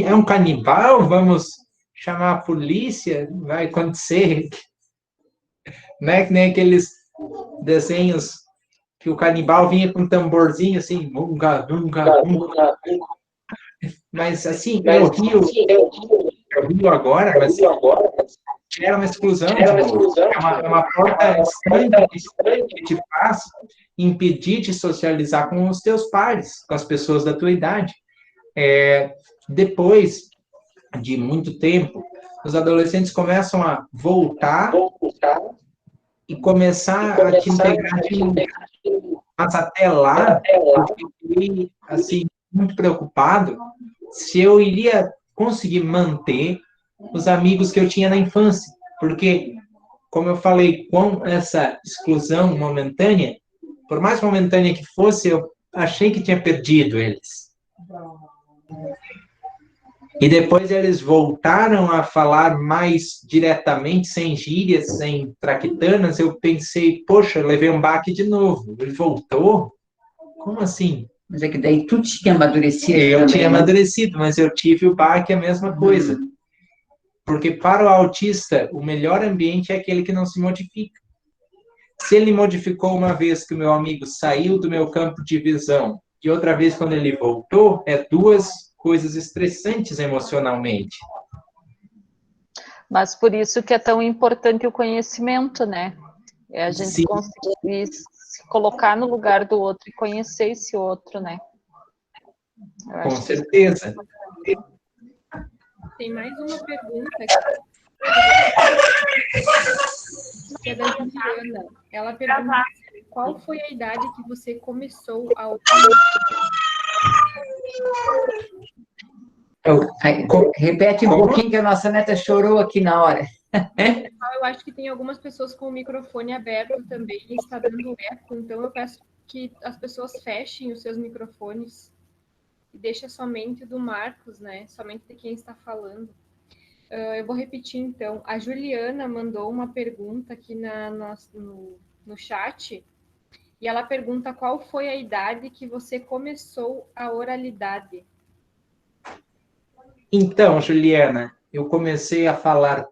é um canibal? Vamos chamar a polícia? Vai acontecer, né? Que nem aqueles desenhos que o canibal vinha com um tamborzinho assim, bunga, bunga, bunga. Mas assim, eu rio agora, mas gera uma exclusão de novo. É uma porta estranha que te faz impedir de socializar com os teus pares, com as pessoas da tua idade. Depois de muito tempo, os adolescentes começam a voltar e começar a te integrar de novo. Mas até lá, eu fiquei, assim, muito preocupado se eu iria conseguir manter os amigos que eu tinha na infância. Porque, como eu falei, com essa exclusão momentânea, por mais momentânea que fosse, eu achei que tinha perdido eles. E depois eles voltaram a falar mais diretamente, sem gírias, sem traquitanas. Eu pensei, poxa, eu levei um baque de novo. Ele voltou? Como assim? Mas é que daí tu tinha amadurecido Eu também, tinha né? amadurecido, mas eu tive o baque a mesma coisa. Porque para o autista, o melhor ambiente é aquele que não se modifica. Se ele modificou uma vez que o meu amigo saiu do meu campo de visão, e outra vez quando ele voltou, é duas coisas estressantes emocionalmente. Mas por isso que é tão importante o conhecimento, né? É a gente Sim. conseguir se colocar no lugar do outro e conhecer esse outro, né? Com certeza. Tem mais uma pergunta que é da Juliana. Ela pergunta qual foi a idade que você começou a ouvir? Repete um pouquinho que a nossa neta chorou aqui na hora. Eu acho que tem algumas pessoas com o microfone aberto também e está dando eco, então eu peço que as pessoas fechem os seus microfones e deixem somente do Marcos, né? Somente de quem está falando. Eu vou repetir, então. A Juliana mandou uma pergunta aqui no chat e ela pergunta qual foi a idade que você começou a oralidade. Então, Juliana, eu comecei a falar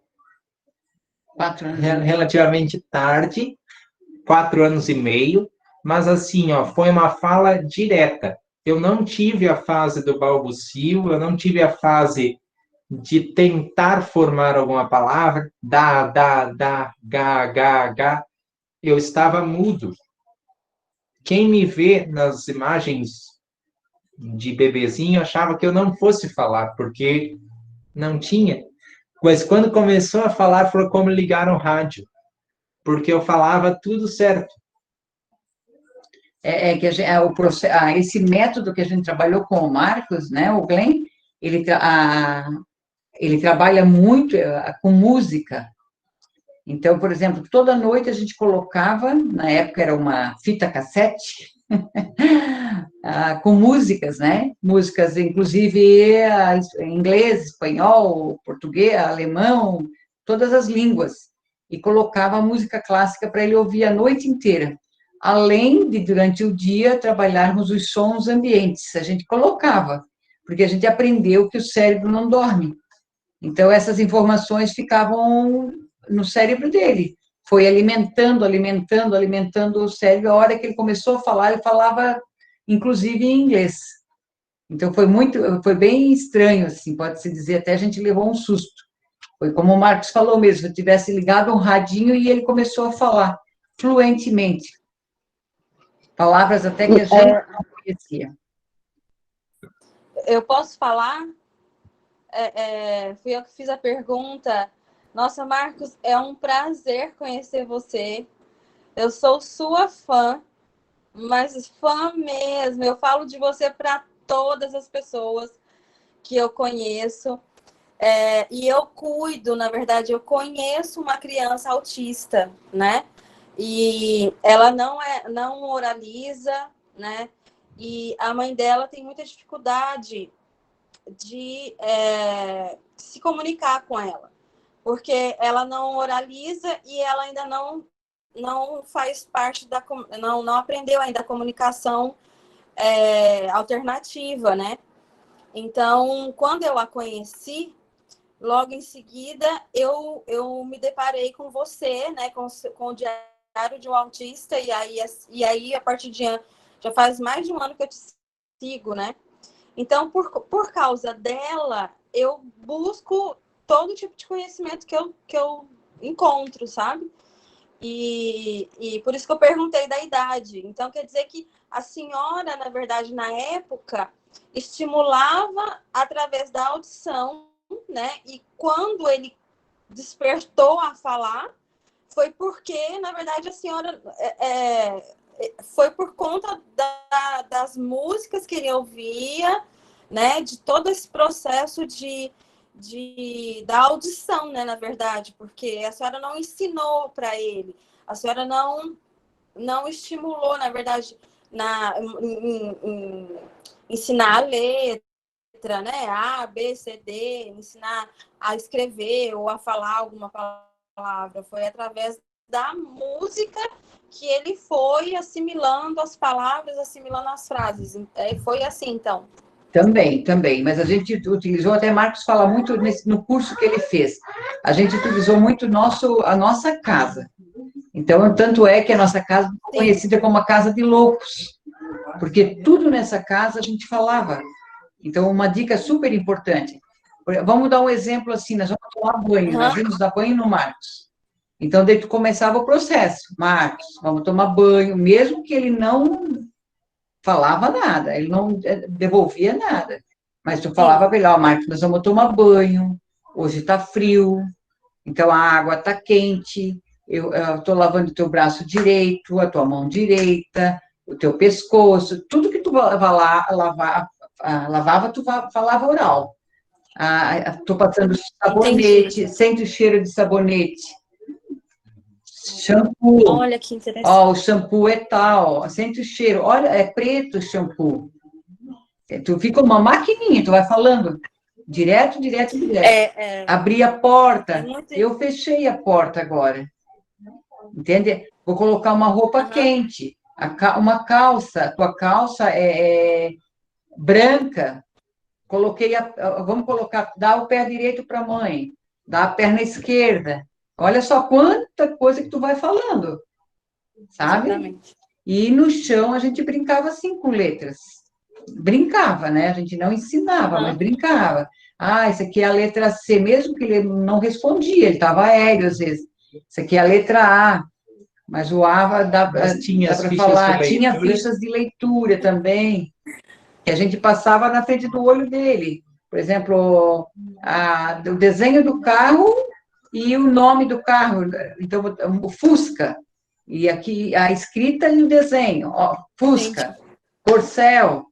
4 anos. relativamente tarde, 4 anos e meio, mas assim, ó, foi uma fala direta. Eu não tive a fase do balbucio, eu não tive a fase de tentar formar alguma palavra, da, ga. Eu estava mudo. Quem me vê nas imagens de bebezinho achava que eu não fosse falar, porque não tinha. Mas quando começou a falar, foi como ligar o rádio, porque eu falava tudo certo. Que esse método que a gente trabalhou com o Marcos, né, o Glenn, ele trabalha muito com música. Então, por exemplo, toda noite a gente colocava, na época era uma fita cassete, com músicas, né? Músicas, inclusive, em inglês, espanhol, português, alemão, todas as línguas. E colocava a música clássica para ele ouvir a noite inteira. Além de, durante o dia, trabalharmos os sons ambientes. A gente colocava, porque a gente aprendeu que o cérebro não dorme. Então, essas informações ficavam no cérebro dele. Foi alimentando o cérebro. A hora que ele começou a falar, ele falava, inclusive, em inglês. Então, foi bem estranho, assim, pode-se dizer, até a gente levou um susto. Foi como o Marcos falou mesmo, se eu tivesse ligado um radinho e ele começou a falar fluentemente. Palavras até que a gente não conhecia. Eu posso falar? Fui eu que fiz a pergunta. Nossa, Marcos, é um prazer conhecer você. Eu sou sua fã, mas fã mesmo. Eu falo de você para todas as pessoas que eu conheço. E eu cuido, na verdade, eu conheço uma criança autista, né? E ela não oraliza, né? E a mãe dela tem muita dificuldade de se comunicar com ela, porque ela não oraliza e ela ainda não não faz parte da... Não aprendeu ainda a comunicação alternativa, né? Então, quando eu a conheci, logo em seguida, eu me deparei com você, né? Com o Diário de um Autista, e aí a partir de... Já faz mais de um ano que eu te sigo, né? Então, por causa dela, eu busco todo tipo de conhecimento que eu encontro, sabe? E por isso que eu perguntei da idade. Então, quer dizer que a senhora, na verdade, na época, estimulava através da audição, né? E quando ele despertou a falar, foi porque, na verdade, a senhora... foi por conta das músicas que ele ouvia, né? De todo esse processo da audição, né? Na verdade, porque a senhora não ensinou para ele, a senhora não estimulou, na verdade, em ensinar a letra, né? A, B, C, D, ensinar a escrever ou a falar alguma palavra. Foi através da música que ele foi assimilando as palavras, assimilando as frases. Foi assim, então. Também, mas a gente utilizou, até Marcos fala muito no curso que ele fez, a gente utilizou muito a nossa casa. Então, tanto é que a nossa casa é conhecida como a casa de loucos, porque tudo nessa casa a gente falava. Então, uma dica super importante. Vamos dar um exemplo assim, nós vamos tomar banho, nós vamos dar banho no Marcos. Então, daí tu começava o processo. Marcos, vamos tomar banho, mesmo que ele não falava nada, ele não devolvia nada. Mas tu falava para ele, ó, Marcos, nós vamos tomar banho, hoje está frio, então a água está quente, eu estou lavando o teu braço direito, a tua mão direita, o teu pescoço, tudo que tu lavava, tu falava oral. Estou passando sabonete, entendi. Sente o cheiro de sabonete. Shampoo. Olha que interessante. Ó, o shampoo é tal, sente o cheiro. Olha, é preto o shampoo. Tu fica uma maquininha, tu vai falando direto. Abri a porta. Eu fechei a porta agora. Entende? Vou colocar uma roupa quente, uma calça. Tua calça é branca. Vamos colocar, dá o pé direito para a mãe, dá a perna esquerda. Olha só quanta coisa que tu vai falando, sabe? Exatamente. E no chão a gente brincava assim com letras. Brincava, né? A gente não ensinava, mas brincava. Isso aqui é a letra C, mesmo que ele não respondia, ele estava aéreo às vezes. Isso aqui é a letra A, mas o A dá para falar. Tinha fichas de leitura também, que a gente passava na frente do olho dele. Por exemplo, o desenho do carro e o nome do carro. Então, o Fusca. E aqui a escrita e o desenho. Ó, Fusca, Corcel,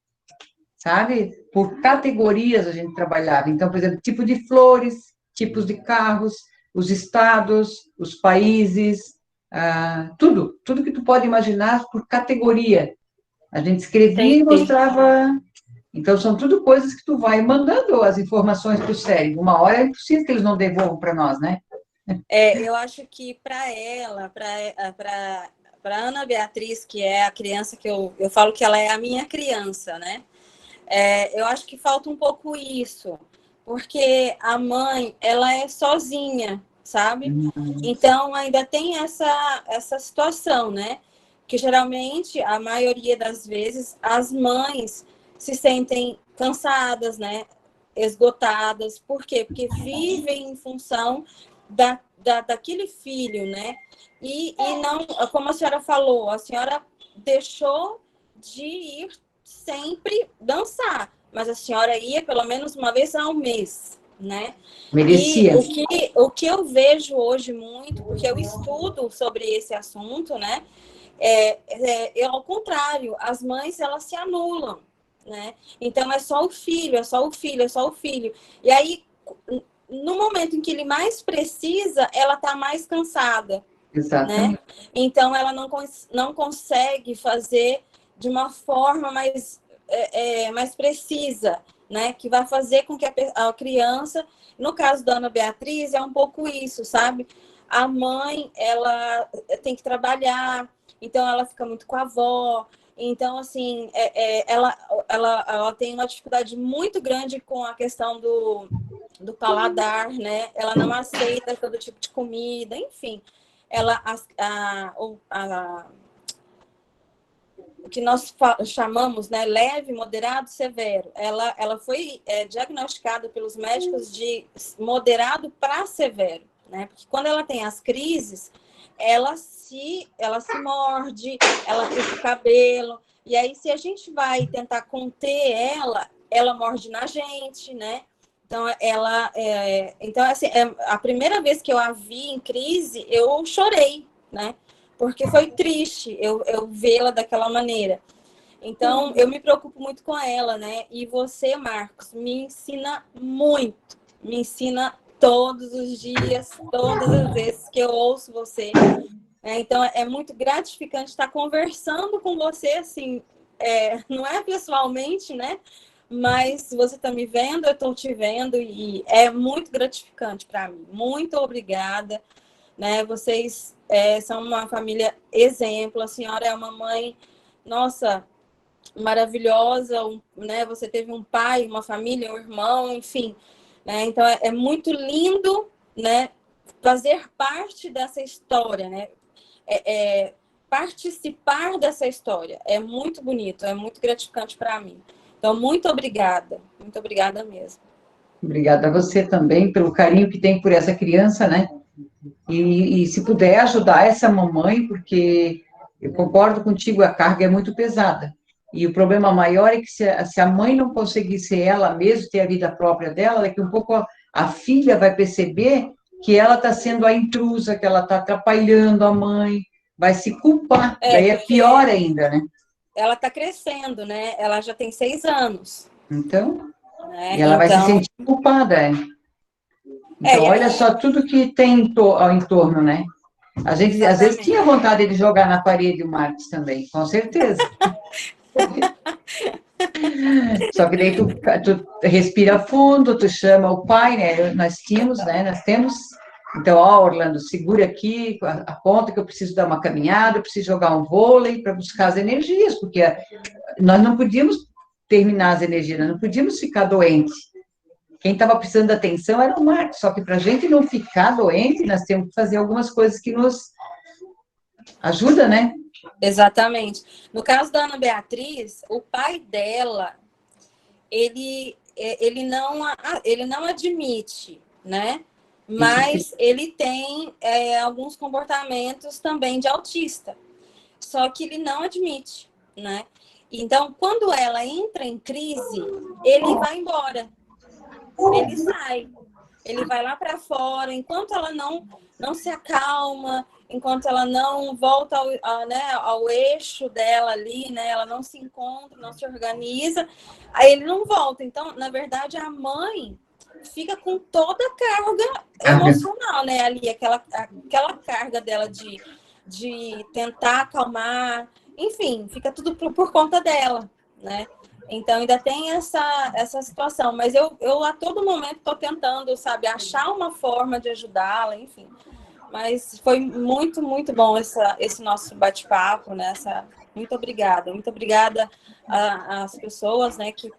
sabe? Por categorias a gente trabalhava. Então, por exemplo, tipo de flores, tipos de carros, os estados, os países, tudo que tu pode imaginar por categoria. A gente escrevia e mostrava. Então, são tudo coisas que tu vai mandando as informações para o cérebro. Uma hora é impossível que eles não devolvam para nós, né? Eu acho que para ela, para Ana Beatriz, que é a criança que eu falo que ela é a minha criança, né? Eu acho que falta um pouco isso, porque a mãe, ela é sozinha, sabe? Então, ainda tem essa situação, né? Que geralmente, a maioria das vezes, as mães se sentem cansadas, né? Esgotadas. Por quê? Porque vivem em função daquele filho, né? E não, como a senhora falou, a senhora deixou de ir sempre dançar, mas a senhora ia pelo menos uma vez ao mês, né? Merecia. E o que eu vejo hoje muito, porque eu estudo sobre esse assunto, né? Ao contrário, as mães, elas se anulam, né? Então, é só o filho. E aí, no momento em que ele mais precisa, ela está mais cansada. Exatamente. Né? Então, ela não consegue fazer de uma forma mais precisa, né? Que vai fazer com que a criança, no caso da Ana Beatriz, é um pouco isso, sabe? a mãe, ela tem que trabalhar, então ela fica muito com a avó. Então, assim, ela tem uma dificuldade muito grande com a questão do paladar, né? Ela não aceita todo tipo de comida, enfim. O que nós chamamos, né, leve, moderado, severo. Ela foi diagnosticada pelos médicos de moderado para severo, né? Porque quando ela tem as crises, ela se morde, ela puxa o cabelo, e aí se a gente vai tentar conter ela morde na gente, né? Então, então assim, a primeira vez que eu a vi em crise, eu chorei, né? Porque foi triste eu vê-la daquela maneira. Então, eu me preocupo muito com ela, né? E você, Marcos, me ensina muito, me ensina todos os dias, todas as vezes que eu ouço você. Então, é muito gratificante estar conversando com você, assim, não é pessoalmente, né? Mas você está me vendo, eu estou te vendo, e é muito gratificante para mim. Muito obrigada. Né? Vocês são uma família exemplo, a senhora é uma mãe, nossa, maravilhosa, né? Você teve um pai, uma família, um irmão, enfim, né? Então é muito lindo, né? Fazer parte dessa história, né? Participar dessa história é muito bonito, é muito gratificante para mim. Então, muito obrigada mesmo. Obrigada a você também pelo carinho que tem por essa criança, né? E se puder ajudar essa mamãe, porque eu concordo contigo, a carga é muito pesada. E o problema maior é que se a mãe não conseguir ser ela mesma, ter a vida própria dela, daqui um pouco a filha vai perceber que ela está sendo a intrusa, que ela está atrapalhando a mãe, vai se culpar, daí é pior ainda, né? Ela está crescendo, né? Ela já tem 6 anos. Então, e ela vai se sentir culpada, Então, olha só tudo que tem ao entorno, né? A gente, às vezes, tinha vontade de jogar na parede o Marcos também, com certeza. Só que daí tu respira fundo, tu chama o pai, né? Nós temos. Então, ó, Orlando, segura aqui a ponta que eu preciso dar uma caminhada, eu preciso jogar um vôlei para buscar as energias, porque nós não podíamos terminar as energias, nós não podíamos ficar doentes. Quem estava precisando de atenção era o Marcos, só que para a gente não ficar doente, nós temos que fazer algumas coisas que nos ajudam, né? Exatamente. No caso da Ana Beatriz, o pai dela, ele não admite, né? Mas ele tem alguns comportamentos também de autista. Só que ele não admite, né? Então, quando ela entra em crise, ele vai embora. Ele sai. Ele vai lá para fora. Enquanto ela não se acalma, enquanto ela não volta ao eixo dela ali, né? Ela não se encontra, não se organiza, aí ele não volta. Então, na verdade, a mãe fica com toda a carga emocional, né? Ali, aquela carga dela de tentar acalmar, enfim, fica tudo por conta dela, né? Então, ainda tem essa situação, mas eu a todo momento estou tentando, sabe, achar uma forma de ajudá-la, enfim. Mas foi muito, muito bom esse nosso bate-papo, né? Muito obrigada às pessoas, né, que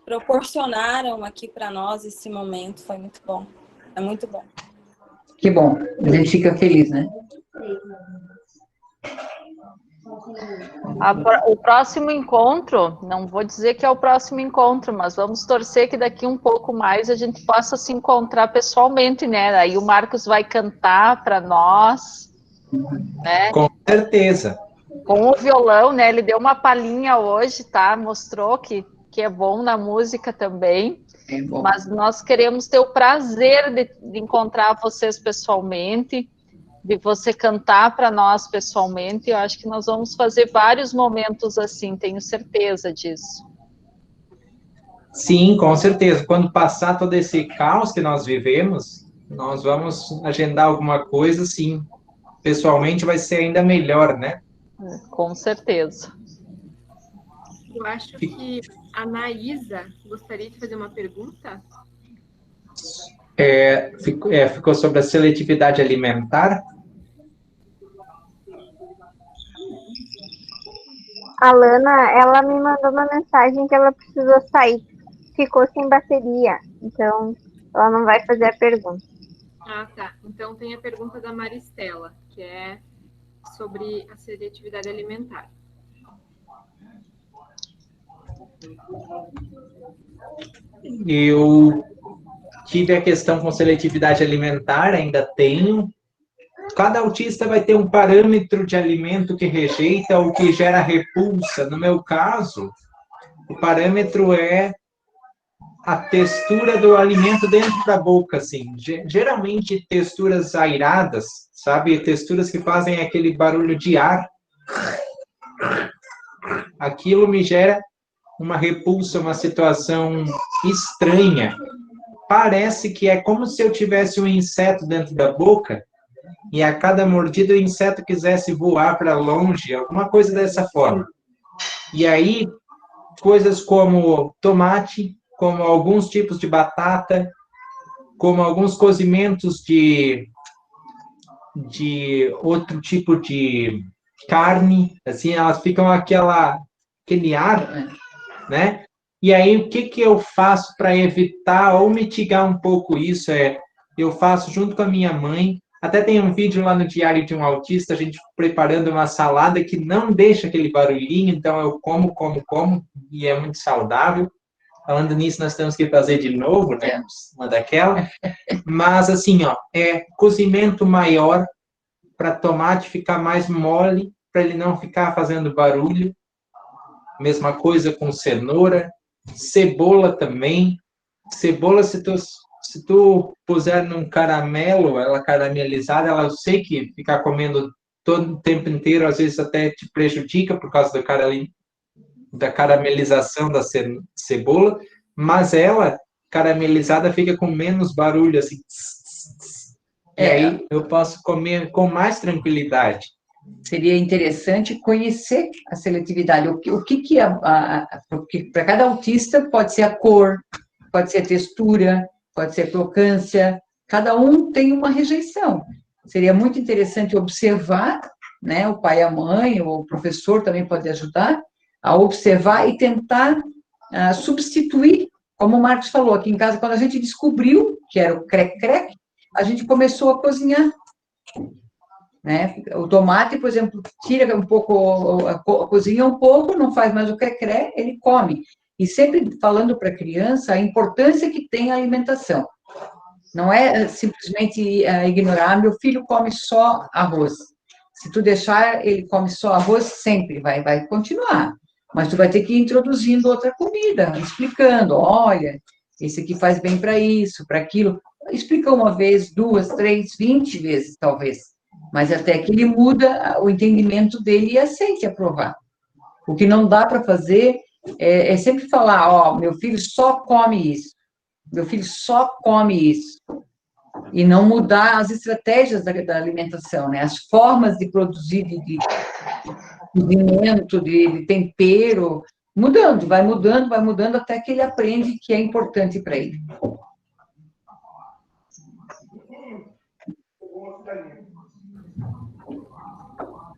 proporcionaram aqui para nós esse momento, foi muito bom, é muito bom. Que bom, a gente fica feliz, né? O próximo encontro, não vou dizer que é o próximo encontro, mas vamos torcer que daqui um pouco mais a gente possa se encontrar pessoalmente, né? Aí o Marcos vai cantar para nós, né? Com certeza. Com o violão, né? Ele deu uma palhinha hoje, tá? Mostrou que é bom na música também. É bom. Mas nós queremos ter o prazer de encontrar vocês pessoalmente, de você cantar para nós pessoalmente. Eu acho que nós vamos fazer vários momentos assim, tenho certeza disso. Sim, com certeza. Quando passar todo esse caos que nós vivemos, nós vamos agendar alguma coisa, sim. Pessoalmente vai ser ainda melhor, né? Com certeza. Eu acho que a Anaísa gostaria de fazer uma pergunta. Ficou sobre a seletividade alimentar. A Lana, ela me mandou uma mensagem que ela precisou sair. Ficou sem bateria. Então, ela não vai fazer a pergunta. Ah, tá. Então tem a pergunta da Maristela, que é sobre a seletividade alimentar. Eu tive a questão com seletividade alimentar, ainda tenho. Cada autista vai ter um parâmetro de alimento que rejeita ou que gera repulsa. No meu caso, o parâmetro é a textura do alimento dentro da boca, assim. Geralmente texturas airadas, sabe? Texturas que fazem aquele barulho de ar. Aquilo me gera uma repulsa, uma situação estranha. Parece que é como se eu tivesse um inseto dentro da boca e a cada mordida o inseto quisesse voar para longe, alguma coisa dessa forma. E aí, coisas como tomate, como alguns tipos de batata, como alguns cozimentos de outro tipo de carne, assim, elas ficam aquele ar, né? E aí, o que eu faço para evitar ou mitigar um pouco isso? Eu faço junto com a minha mãe. Até tem um vídeo lá no Diário de um Autista, a gente preparando uma salada que não deixa aquele barulhinho, então eu como, e é muito saudável. Falando nisso, nós temos que fazer de novo, né? Uma daquela. Mas, assim, ó, cozimento maior para tomate ficar mais mole, para ele não ficar fazendo barulho. Mesma coisa com cenoura. Cebola também. Cebola, se tu puser num caramelo, ela caramelizada, eu sei que ficar comendo todo o tempo inteiro, às vezes até te prejudica por causa da caramelização da cebola, mas ela, caramelizada, fica com menos barulho, assim. E aí eu posso comer com mais tranquilidade. Seria interessante conhecer a seletividade. O que é, porque para cada autista pode ser a cor, pode ser a textura, pode ser a crocância, cada um tem uma rejeição. Seria muito interessante observar, né, o pai e a mãe, ou o professor também pode ajudar, a observar e tentar substituir, como o Marcos falou, aqui em casa, quando a gente descobriu que era o crec-crec, a gente começou a cozinhar. Né? O tomate, por exemplo, tira um pouco, cozinha um pouco, não faz mais o crec-crec, ele come. E sempre falando para a criança a importância que tem a alimentação. Não é simplesmente ignorar, meu filho come só arroz. Se tu deixar, ele come só arroz, sempre vai continuar. Mas tu vai ter que ir introduzindo outra comida, explicando, olha, esse aqui faz bem para isso, para aquilo. Explica uma vez, 2, 3, 20 vezes, talvez. Mas até que ele muda o entendimento dele e aceite aprovar. O que não dá para fazer é sempre falar, ó, meu filho só come isso, meu filho só come isso. E não mudar as estratégias da alimentação, né? As formas de produzir, de cozimento, de tempero, vai mudando, até que ele aprende que é importante para ele.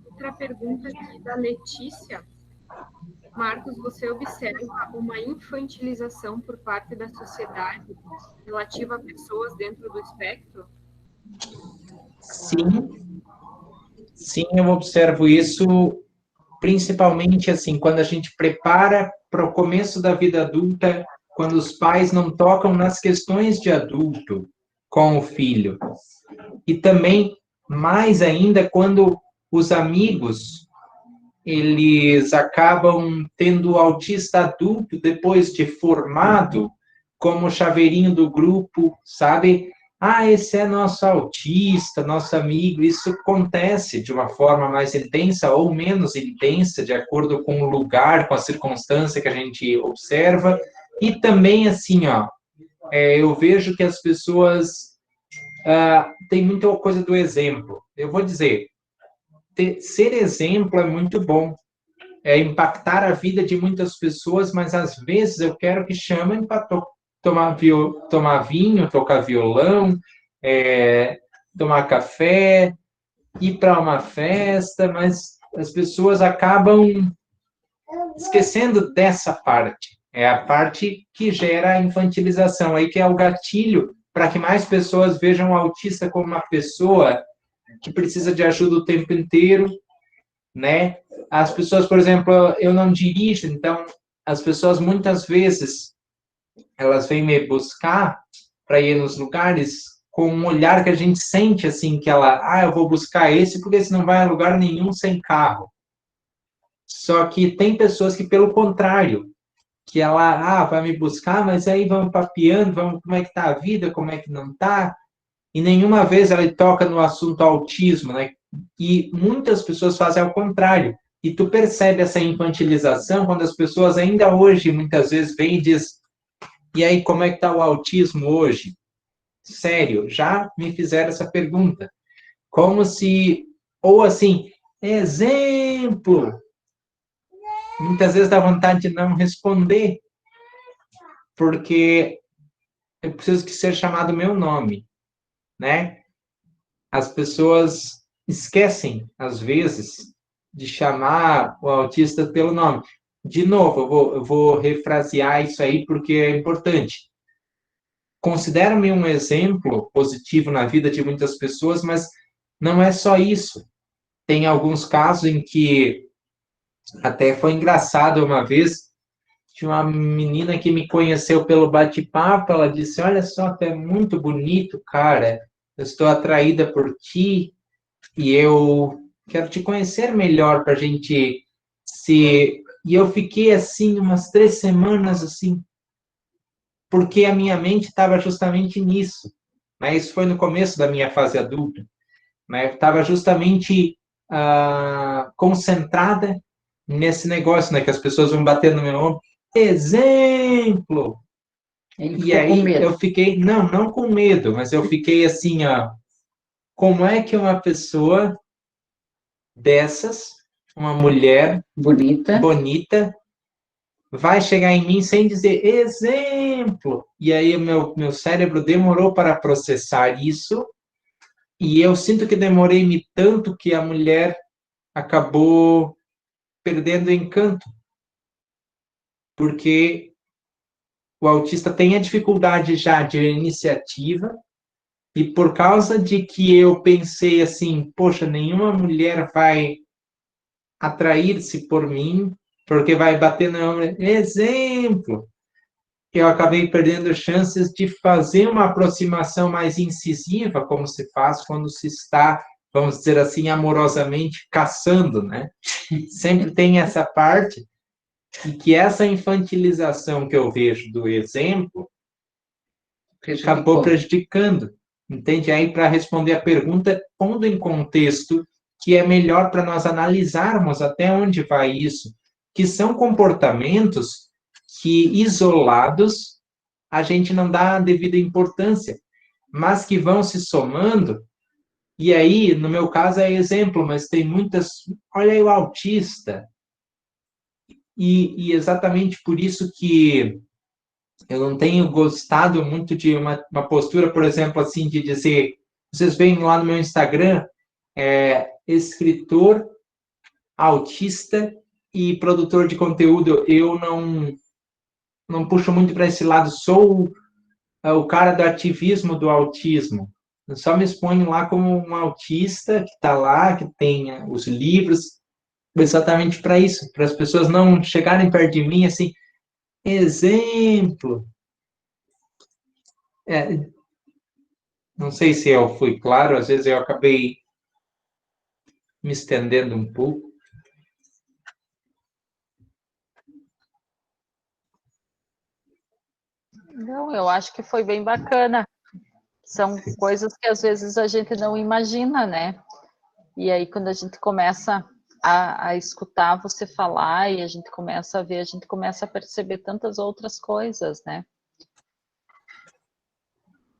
Outra pergunta aqui da Letícia. Marcos, você observa uma infantilização por parte da sociedade relativa a pessoas dentro do espectro? Sim, eu observo isso principalmente assim, quando a gente prepara para o começo da vida adulta, quando os pais não tocam nas questões de adulto com o filho. E também, mais ainda, quando os amigos, eles acabam tendo o autista adulto, depois de formado, como chaveirinho do grupo, sabe? Ah, esse é nosso autista, nosso amigo. Isso acontece de uma forma mais intensa ou menos intensa, de acordo com o lugar, com a circunstância que a gente observa. E também, assim, ó, eu vejo que as pessoas têm muita coisa do exemplo. Eu vou dizer, ser exemplo é muito bom. É impactar a vida de muitas pessoas, mas às vezes eu quero que chamem para tomar vinho, tocar violão, tomar café, ir para uma festa, mas as pessoas acabam esquecendo dessa parte. É a parte que gera a infantilização, aí que é o gatilho para que mais pessoas vejam o autista como uma pessoa que precisa de ajuda o tempo inteiro, né? As pessoas, por exemplo, eu não dirijo, então as pessoas muitas vezes elas vêm me buscar para ir nos lugares com um olhar que a gente sente assim que eu vou buscar esse porque senão não vai a lugar nenhum sem carro. Só que tem pessoas que pelo contrário, que ela vai me buscar, mas aí vamos papeando, vamos como é que tá a vida, como é que não tá, e nenhuma vez ela toca no assunto autismo, né? E muitas pessoas fazem ao contrário. E tu percebe essa infantilização quando as pessoas ainda hoje, muitas vezes, vêm e diz: e aí, como é que tá o autismo hoje? Sério, já me fizeram essa pergunta. Como se, ou assim, exemplo. Muitas vezes dá vontade de não responder, porque eu preciso que seja chamado meu nome, né? As pessoas esquecem, às vezes, de chamar o autista pelo nome. De novo, eu vou refrasear isso aí porque é importante. Considero-me um exemplo positivo na vida de muitas pessoas, mas não é só isso. Tem alguns casos em que até foi engraçado uma vez, tinha uma menina que me conheceu pelo bate-papo, ela disse: olha só, tu é muito bonito, cara, eu estou atraída por ti e eu quero te conhecer melhor para a gente se... E eu fiquei assim umas 3 semanas assim, porque a minha mente estava justamente nisso, né? Isso foi no começo da minha fase adulta, né? Estava justamente concentrada nesse negócio, né? Que as pessoas vão bater no meu ombro. Exemplo! Ele E ficou com aí medo. eu fiquei, não com medo, mas eu fiquei assim, como é que uma pessoa dessas, uma mulher Bonita. bonita, vai chegar em mim sem dizer exemplo? E aí meu cérebro demorou para processar isso, e eu sinto que demorei-me tanto que a mulher acabou perdendo o encanto, porque o autista tem a dificuldade já de iniciativa, e por causa de que eu pensei assim, poxa, nenhuma mulher vai atrair-se por mim, porque vai bater na ombro. Exemplo, eu acabei perdendo chances de fazer uma aproximação mais incisiva, como se faz quando se está, vamos dizer assim, amorosamente caçando, né? Sempre tem essa parte, e que essa infantilização que eu vejo do exemplo acabou prejudicando, entende? Aí, para responder a pergunta, pondo em contexto que é melhor para nós analisarmos até onde vai isso, que são comportamentos que, isolados, a gente não dá a devida importância, mas que vão se somando, e aí, no meu caso é exemplo, mas tem muitas... Olha aí o autista, e exatamente por isso que eu não tenho gostado muito de uma postura, por exemplo, assim, de dizer, vocês veem lá no meu Instagram, escritor, autista e produtor de conteúdo. Eu não puxo muito para esse lado, sou o cara do ativismo do autismo. Eu só me exponho lá como um autista que está lá, que tem os livros, exatamente para isso, para as pessoas não chegarem perto de mim assim, exemplo. Não sei se eu fui claro, às vezes eu acabei me estendendo um pouco. Não, eu acho que foi bem bacana. São coisas que às vezes a gente não imagina, né? E aí, quando a gente começa a escutar você falar e a gente começa a ver, a gente começa a perceber tantas outras coisas, né?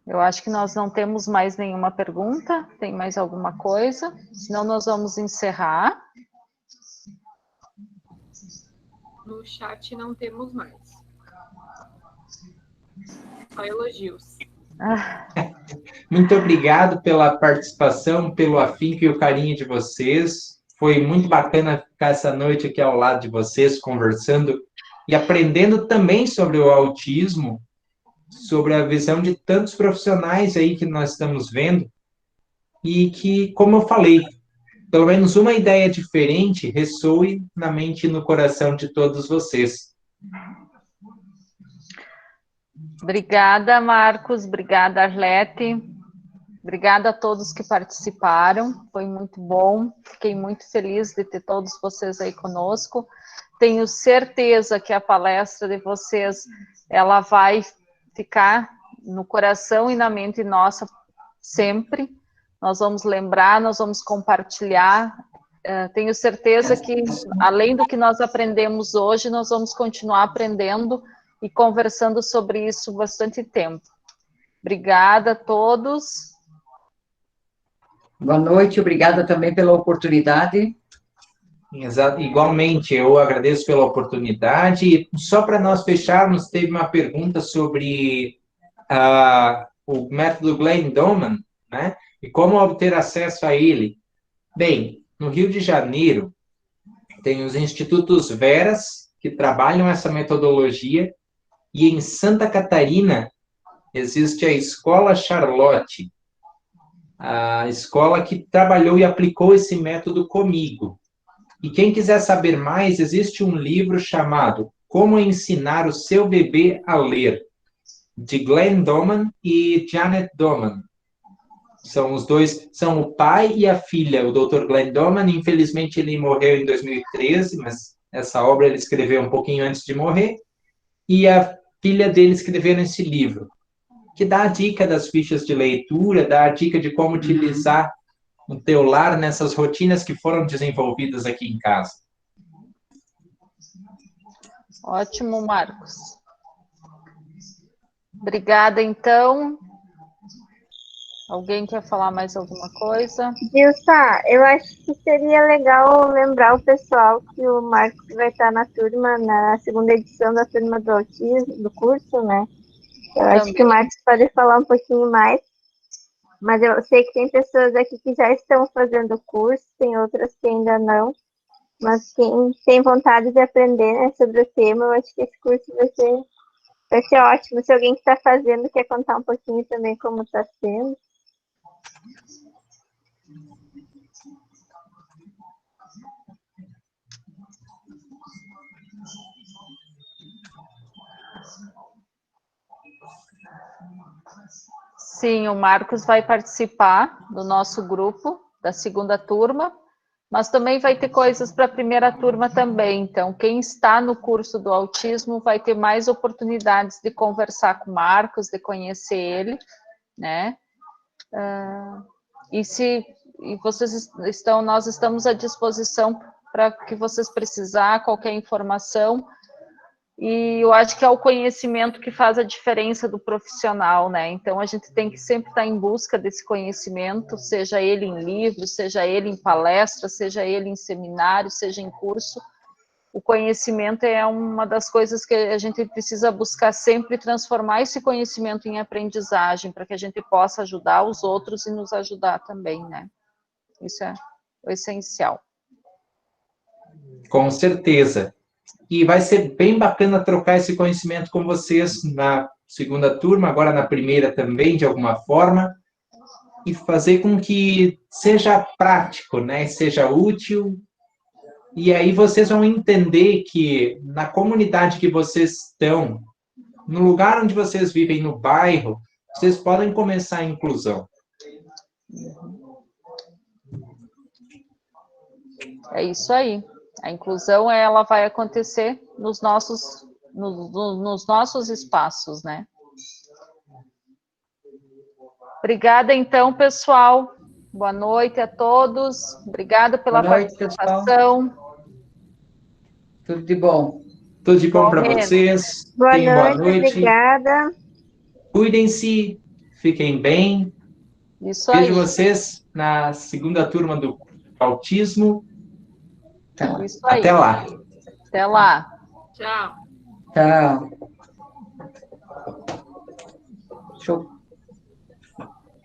Eu acho que nós não temos mais nenhuma pergunta. Tem mais alguma coisa? Senão nós vamos encerrar. No chat não temos mais. Só elogios. Muito obrigado pela participação, pelo afinco e o carinho de vocês. Foi muito bacana ficar essa noite aqui ao lado de vocês, conversando e aprendendo também sobre o autismo, sobre a visão de tantos profissionais aí que nós estamos vendo, e que, como eu falei, pelo menos uma ideia diferente ressoe na mente e no coração de todos vocês. Obrigada, Marcos. Obrigada, Arlete. Obrigada a todos que participaram. Foi muito bom. Fiquei muito feliz de ter todos vocês aí conosco. Tenho certeza que a palestra de vocês, ela vai ficar no coração e na mente nossa sempre. Nós vamos lembrar, nós vamos compartilhar. Tenho certeza que, além do que nós aprendemos hoje, nós vamos continuar aprendendo e conversando sobre isso bastante tempo. Obrigada a todos. Boa noite, obrigada também pela oportunidade. Exato. Igualmente, eu agradeço pela oportunidade. Só para nós fecharmos, teve uma pergunta sobre o método Glenn Doman, né? E como obter acesso a ele. Bem, no Rio de Janeiro, tem os Institutos Veras, que trabalham essa metodologia, e em Santa Catarina existe a Escola Charlotte, a escola que trabalhou e aplicou esse método comigo. E quem quiser saber mais, existe um livro chamado Como Ensinar o Seu Bebê a Ler, de Glenn Doman e Janet Doman. São os dois, são o pai e a filha, o Dr. Glenn Doman. Infelizmente, ele morreu em 2013, mas essa obra ele escreveu um pouquinho antes de morrer. E a filha dele escreveram esse livro, que dá a dica das fichas de leitura, dá a dica de como utilizar o teu lar nessas rotinas que foram desenvolvidas aqui em casa. Ótimo, Marcos. Obrigada, então. Alguém quer falar mais alguma coisa? Dilsa, eu acho que seria legal lembrar o pessoal que o Marcos vai estar na turma, na segunda edição da turma do autismo, do curso, né? Eu acho que o Marcos pode falar um pouquinho mais, mas eu sei que tem pessoas aqui que já estão fazendo o curso, tem outras que ainda não, mas quem tem vontade de aprender, né, sobre o tema, eu acho que esse curso vai ser ótimo. Se alguém que está fazendo quer contar um pouquinho também como está sendo. Sim, o Marcos vai participar do nosso grupo, da segunda turma, mas também vai ter coisas para a primeira turma também. Então, quem está no curso do autismo vai ter mais oportunidades de conversar com o Marcos, de conhecer ele, né? Nós estamos à disposição para que vocês precisar, qualquer informação. E eu acho que é o conhecimento que faz a diferença do profissional, né? Então, a gente tem que sempre estar em busca desse conhecimento, seja ele em livro, seja ele em palestra, seja ele em seminário, seja em curso. O conhecimento é uma das coisas que a gente precisa buscar sempre, transformar esse conhecimento em aprendizagem, para que a gente possa ajudar os outros e nos ajudar também, né? Isso é o essencial. Com certeza. E vai ser bem bacana trocar esse conhecimento com vocês na segunda turma, agora na primeira também, de alguma forma, e fazer com que seja prático, né? Seja útil. E aí vocês vão entender que na comunidade que vocês estão, no lugar onde vocês vivem, no bairro, vocês podem começar a inclusão. É isso aí. A inclusão, ela vai acontecer nos nossos espaços, né? Obrigada, então, pessoal. Boa noite a todos. Obrigada pela participação. Tudo de bom. Tudo de bom para vocês. Boa noite, obrigada. Cuidem-se, fiquem bem. Isso aí. Vejo vocês na segunda turma do autismo. Isso aí. Até lá. Até lá. Tchau. Tchau. Show.